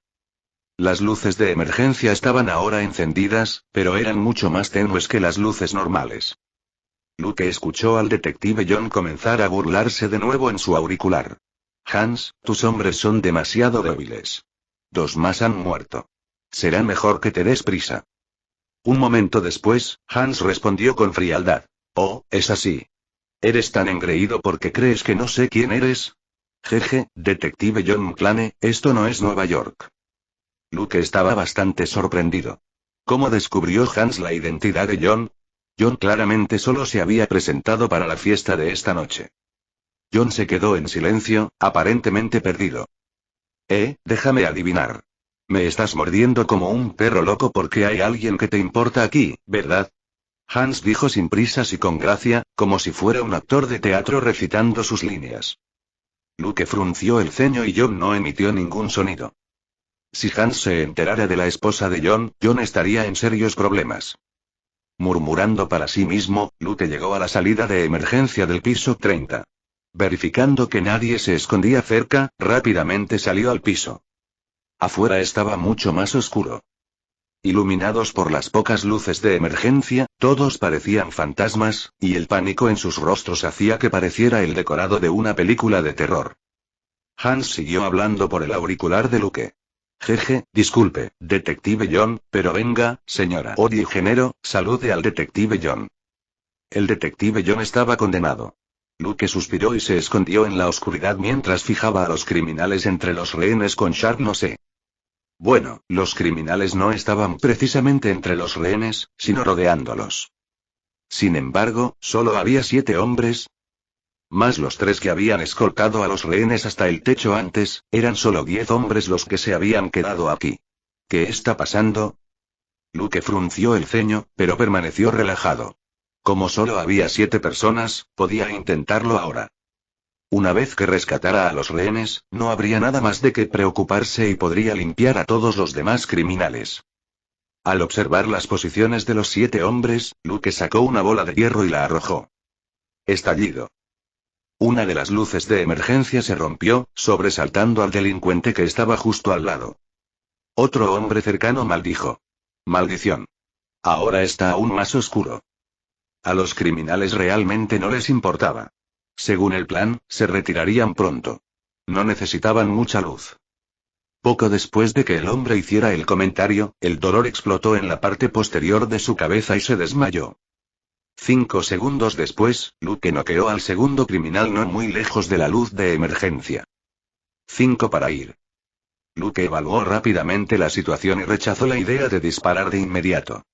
[SPEAKER 1] Las luces de emergencia estaban ahora encendidas, pero eran mucho más tenues que las luces normales. Luke escuchó al detective John comenzar a burlarse de nuevo en su auricular. Hans, tus hombres son demasiado débiles. 2 más han muerto. Será mejor que te des prisa. Un momento después, Hans respondió con frialdad. Oh, es así. ¿Eres tan engreído porque crees que no sé quién eres? Jeje, detective John McClane, esto no es Nueva York. Luke estaba bastante sorprendido. ¿Cómo descubrió Hans la identidad de John? John claramente solo se había presentado para la fiesta de esta noche. John se quedó en silencio, aparentemente perdido. Déjame adivinar. Me estás mordiendo como un perro loco porque hay alguien que te importa aquí, ¿verdad? Hans dijo sin prisas y con gracia, como si fuera un actor de teatro recitando sus líneas. Luke frunció el ceño y John no emitió ningún sonido. Si Hans se enterara de la esposa de John, John estaría en serios problemas. Murmurando para sí mismo, Luke llegó a la salida de emergencia del piso 30. Verificando que nadie se escondía cerca, rápidamente salió al piso. Afuera estaba mucho más oscuro. Iluminados por las pocas luces de emergencia, todos parecían fantasmas, y el pánico en sus rostros hacía que pareciera el decorado de una película de terror. Hans siguió hablando por el auricular de Luke. Jeje, disculpe, detective John, pero venga, señora Odie Genero, salude al detective John. El detective John estaba condenado. Luke suspiró y se escondió en la oscuridad mientras fijaba a los criminales entre los rehenes con Sharp no sé. Bueno, los criminales no estaban precisamente entre los rehenes, sino rodeándolos. Sin embargo, solo había 7 hombres. Más los 3 que habían escoltado a los rehenes hasta el techo antes, eran solo 10 hombres los que se habían quedado aquí. ¿Qué está pasando? Luke frunció el ceño, pero permaneció relajado. Como solo había 7 personas, podía intentarlo ahora. Una vez que rescatara a los rehenes, no habría nada más de qué preocuparse y podría limpiar a todos los demás criminales. Al observar las posiciones de los 7 hombres, Luke sacó una bola de hierro y la arrojó. Estallido. Una de las luces de emergencia se rompió, sobresaltando al delincuente que estaba justo al lado. Otro hombre cercano maldijo. Maldición. Ahora está aún más oscuro. A los criminales realmente no les importaba. Según el plan, se retirarían pronto. No necesitaban mucha luz. Poco después de que el hombre hiciera el comentario, el dolor explotó en la parte posterior de su cabeza y se desmayó. 5 segundos después, Luke noqueó al segundo criminal no muy lejos de la luz de emergencia. 5 para ir. Luke evaluó rápidamente la situación y rechazó la idea de disparar de inmediato.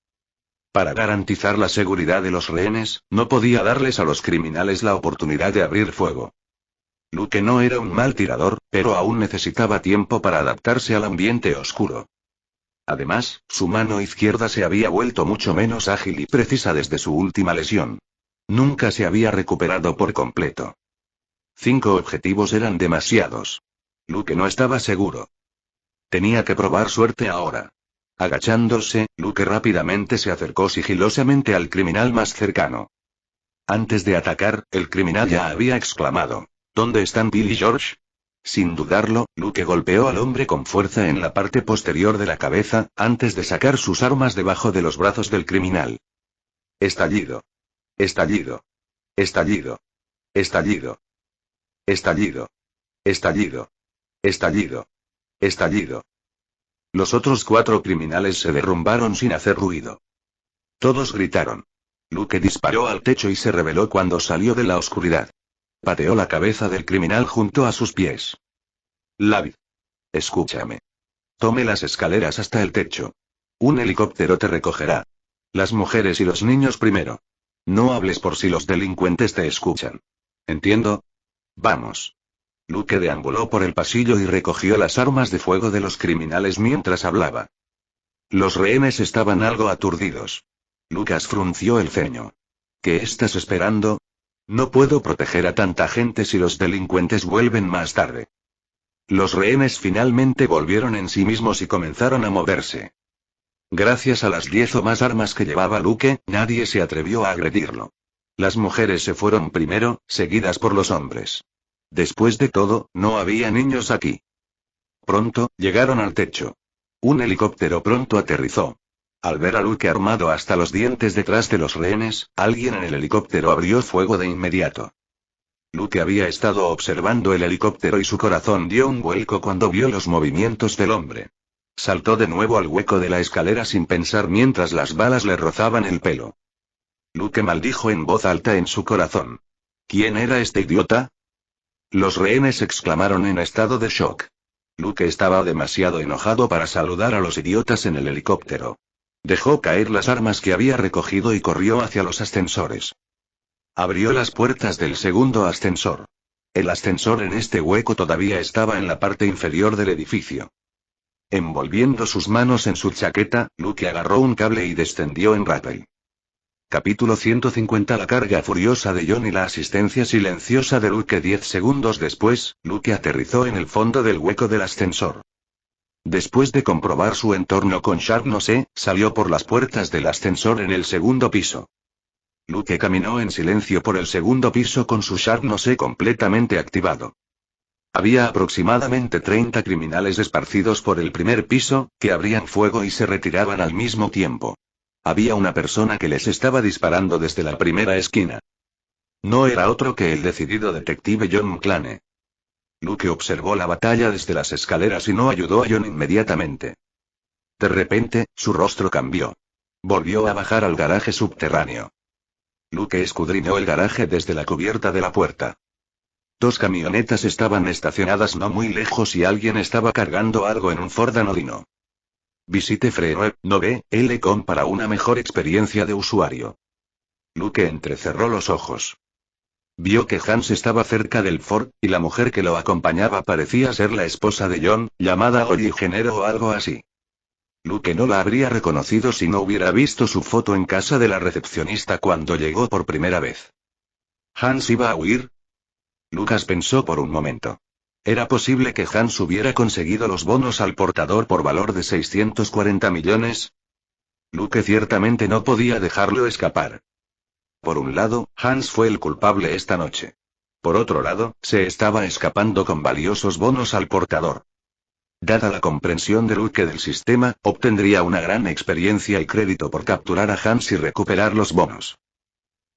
[SPEAKER 1] Para garantizar la seguridad de los rehenes, no podía darles a los criminales la oportunidad de abrir fuego. Luke no era un mal tirador, pero aún necesitaba tiempo para adaptarse al ambiente oscuro. Además, su mano izquierda se había vuelto mucho menos ágil y precisa desde su última lesión. Nunca se había recuperado por completo. 5 objetivos eran demasiados. Luke no estaba seguro. Tenía que probar suerte ahora. Agachándose, Luke rápidamente se acercó sigilosamente al criminal más cercano. Antes de atacar, el criminal ya había exclamado: ¿Dónde están Bill y George? Sin dudarlo, Luke golpeó al hombre con fuerza en la parte posterior de la cabeza, antes de sacar sus armas debajo de los brazos del criminal. Estallido. Estallido. Estallido. Estallido. Estallido. Estallido. Estallido. Estallido. Los otros 4 criminales se derrumbaron sin hacer ruido. Todos gritaron. Luke disparó al techo y se reveló cuando salió de la oscuridad. Pateó la cabeza del criminal junto a sus pies. Lavid. Escúchame. Tome las escaleras hasta el techo. Un helicóptero te recogerá. Las mujeres y los niños primero. No hables por si los delincuentes te escuchan. ¿Entiendo? Vamos. Luke deambuló por el pasillo y recogió las armas de fuego de los criminales mientras hablaba. Los rehenes estaban algo aturdidos. Lucas frunció el ceño. ¿Qué estás esperando? No puedo proteger a tanta gente si los delincuentes vuelven más tarde. Los rehenes finalmente volvieron en sí mismos y comenzaron a moverse. Gracias a las 10 o más armas que llevaba Luke, nadie se atrevió a agredirlo. Las mujeres se fueron primero, seguidas por los hombres. Después de todo, no había niños aquí. Pronto, llegaron al techo. Un helicóptero pronto aterrizó. Al ver a Luke armado hasta los dientes detrás de los rehenes, alguien en el helicóptero abrió fuego de inmediato. Luke había estado observando el helicóptero y su corazón dio un vuelco cuando vio los movimientos del hombre. Saltó de nuevo al hueco de la escalera sin pensar mientras las balas le rozaban el pelo. Luke maldijo en voz alta en su corazón. ¿Quién era este idiota? Los rehenes exclamaron en estado de shock. Luke estaba demasiado enojado para saludar a los idiotas en el helicóptero. Dejó caer las armas que había recogido y corrió hacia los ascensores. Abrió las puertas del segundo ascensor. El ascensor en este hueco todavía estaba en la parte inferior del edificio. Envolviendo sus manos en su chaqueta, Luke agarró un cable y descendió en rappel. Capítulo 150. La carga furiosa de John y la asistencia silenciosa de Luke. 10 segundos después, Luke aterrizó en el fondo del hueco del ascensor. Después de comprobar su entorno con Sharpnose, salió por las puertas del ascensor en el segundo piso. Luke caminó en silencio por el segundo piso con su Sharpnose completamente activado. Había aproximadamente 30 criminales esparcidos por el primer piso, que abrían fuego y se retiraban al mismo tiempo. Había una persona que les estaba disparando desde la primera esquina. No era otro que el decidido detective John McClane. Luke observó la batalla desde las escaleras y no ayudó a John inmediatamente. De repente, su rostro cambió. Volvió a bajar al garaje subterráneo. Luke escudriñó el garaje desde la cubierta de la puerta. 2 camionetas estaban estacionadas no muy lejos y alguien estaba cargando algo en un Ford anodino. Visite Free.com para una mejor experiencia de usuario. Luke entrecerró los ojos. Vio que Hans estaba cerca del Ford, y la mujer que lo acompañaba parecía ser la esposa de John, llamada Holly Jenner o algo así. Luke no la habría reconocido si no hubiera visto su foto en casa de la recepcionista cuando llegó por primera vez. ¿Hans iba a huir? Lucas pensó por un momento. ¿Era posible que Hans hubiera conseguido los bonos al portador por valor de 640 millones? Luke ciertamente no podía dejarlo escapar. Por un lado, Hans fue el culpable esta noche. Por otro lado, se estaba escapando con valiosos bonos al portador. Dada la comprensión de Luke del sistema, obtendría una gran experiencia y crédito por capturar a Hans y recuperar los bonos.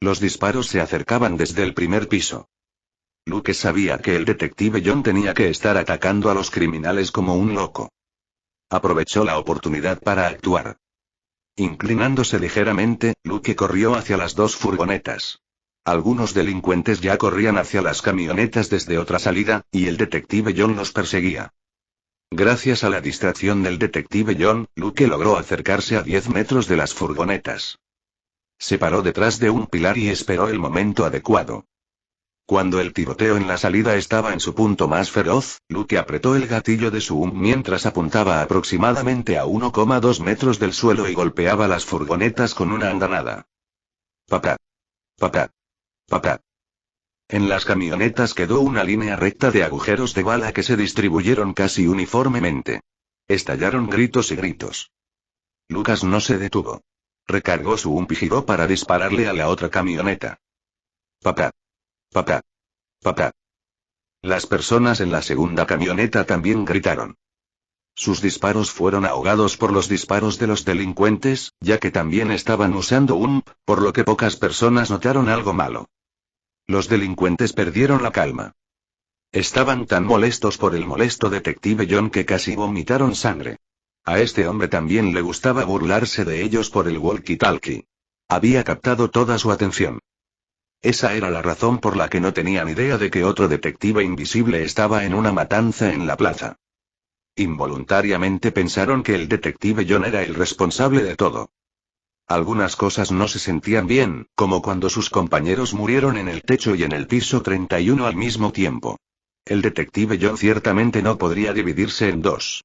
[SPEAKER 1] Los disparos se acercaban desde el primer piso. Luke sabía que el detective John tenía que estar atacando a los criminales como un loco. Aprovechó la oportunidad para actuar. Inclinándose ligeramente, Luke corrió hacia las 2 furgonetas. Algunos delincuentes ya corrían hacia las camionetas desde otra salida, y el detective John los perseguía. Gracias a la distracción del detective John, Luke logró acercarse a 10 metros de las furgonetas. Se paró detrás de un pilar y esperó el momento adecuado. Cuando el tiroteo en la salida estaba en su punto más feroz, Luke apretó el gatillo de su mientras apuntaba aproximadamente a 1,2 metros del suelo y golpeaba las furgonetas con una andanada. Papá. Papá. Papá. En las camionetas quedó una línea recta de agujeros de bala que se distribuyeron casi uniformemente. Estallaron gritos y gritos. Lucas no se detuvo. Recargó su y giró para dispararle a la otra camioneta. Papá. Papá. Papá. Las personas en la segunda camioneta también gritaron. Sus disparos fueron ahogados por los disparos de los delincuentes, ya que también estaban usando UMP, por lo que pocas personas notaron algo malo. Los delincuentes perdieron la calma. Estaban tan molestos por el molesto detective John que casi vomitaron sangre. A este hombre también le gustaba burlarse de ellos por el walkie-talkie. Había captado toda su atención. Esa era la razón por la que no tenían idea de que otro detective invisible estaba en una matanza en la plaza. Involuntariamente pensaron que el detective John era el responsable de todo. Algunas cosas no se sentían bien, como cuando sus compañeros murieron en el techo y en el piso 31 al mismo tiempo. El detective John ciertamente no podría dividirse en dos.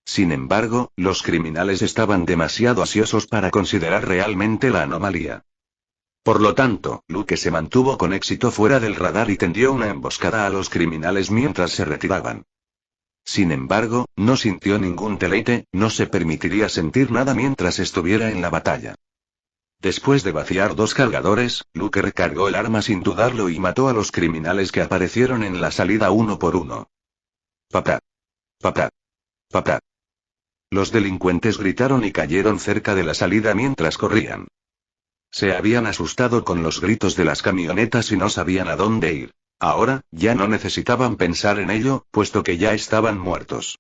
[SPEAKER 1] Sin embargo, los criminales estaban demasiado ansiosos para considerar realmente la anomalía. Por lo tanto, Luke se mantuvo con éxito fuera del radar y tendió una emboscada a los criminales mientras se retiraban. Sin embargo, no sintió ningún deleite, no se permitiría sentir nada mientras estuviera en la batalla. Después de vaciar 2 cargadores, Luke recargó el arma sin dudarlo y mató a los criminales que aparecieron en la salida uno por uno. ¡Papá! ¡Papá! ¡Papá! Los delincuentes gritaron y cayeron cerca de la salida mientras corrían. Se habían asustado con los gritos de las camionetas y no sabían a dónde ir. Ahora, ya no necesitaban pensar en ello, puesto que ya estaban muertos.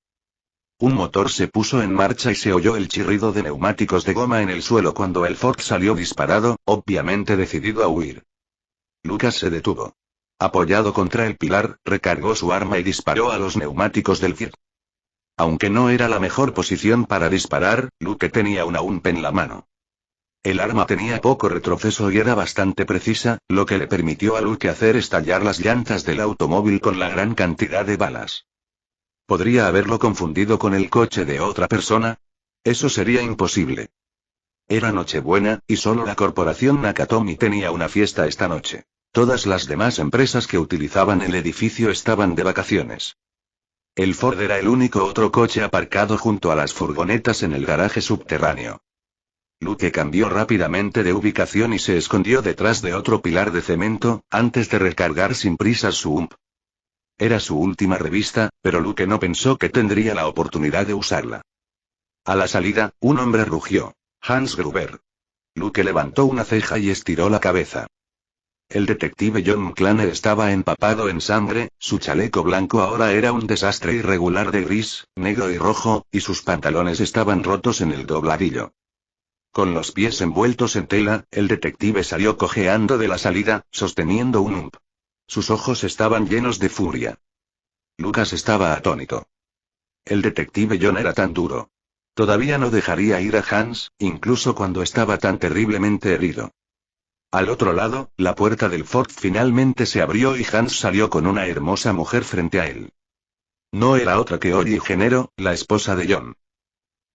[SPEAKER 1] Un motor se puso en marcha y se oyó el chirrido de neumáticos de goma en el suelo cuando el Ford salió disparado, obviamente decidido a huir. Lucas se detuvo. Apoyado contra el pilar, recargó su arma y disparó a los neumáticos del Ford. Aunque no era la mejor posición para disparar, Luke tenía una UMP en la mano. El arma tenía poco retroceso y era bastante precisa, lo que le permitió a Luke hacer estallar las llantas del automóvil con la gran cantidad de balas. ¿Podría haberlo confundido con el coche de otra persona? Eso sería imposible. Era Nochebuena, y solo la corporación Nakatomi tenía una fiesta esta noche. Todas las demás empresas que utilizaban el edificio estaban de vacaciones. El Ford era el único otro coche aparcado junto a las furgonetas en el garaje subterráneo. Luke cambió rápidamente de ubicación y se escondió detrás de otro pilar de cemento, antes de recargar sin prisas su UMP. Era su última revista, pero Luke no pensó que tendría la oportunidad de usarla. A la salida, un hombre rugió. Hans Gruber. Luke levantó una ceja y estiró la cabeza. El detective John McClane estaba empapado en sangre, su chaleco blanco ahora era un desastre irregular de gris, negro y rojo, y sus pantalones estaban rotos en el dobladillo. Con los pies envueltos en tela, el detective salió cojeando de la salida, sosteniendo un UMP. Sus ojos estaban llenos de furia. Lucas estaba atónito. El detective John era tan duro. Todavía no dejaría ir a Hans, incluso cuando estaba tan terriblemente herido. Al otro lado, la puerta del Ford finalmente se abrió y Hans salió con una hermosa mujer frente a él. No era otra que Ollie Genero, la esposa de John.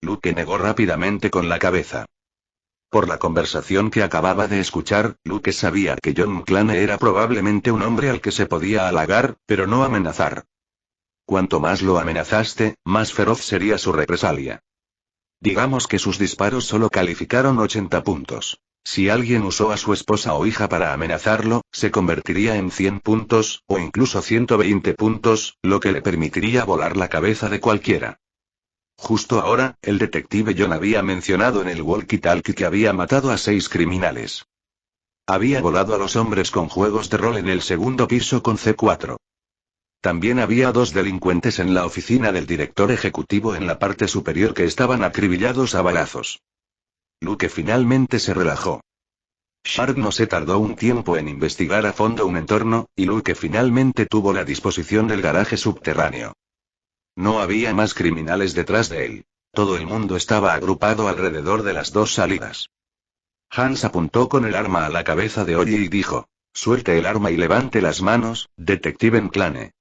[SPEAKER 1] Luke negó rápidamente con la cabeza. Por la conversación que acababa de escuchar, Luke sabía que John McClane era probablemente un hombre al que se podía halagar, pero no amenazar. Cuanto más lo amenazaste, más feroz sería su represalia. Digamos que sus disparos solo calificaron 80 puntos. Si alguien usó a su esposa o hija para amenazarlo, se convertiría en 100 puntos, o incluso 120 puntos, lo que le permitiría volar la cabeza de cualquiera. Justo ahora, el detective John había mencionado en el walkie-talkie que había matado a 6 criminales. Había volado a los hombres con juegos de rol en el segundo piso con C4. También había 2 delincuentes en la oficina del director ejecutivo en la parte superior que estaban acribillados a balazos. Luke finalmente se relajó. Sharp no se tardó un tiempo en investigar a fondo un entorno, y Luke finalmente tuvo la disposición del garaje subterráneo. No había más criminales detrás de él. Todo el mundo estaba agrupado alrededor de las 2 salidas. Hans apuntó con el arma a la cabeza de Ollie y dijo: «Suelte el arma y levante las manos, detective McClane».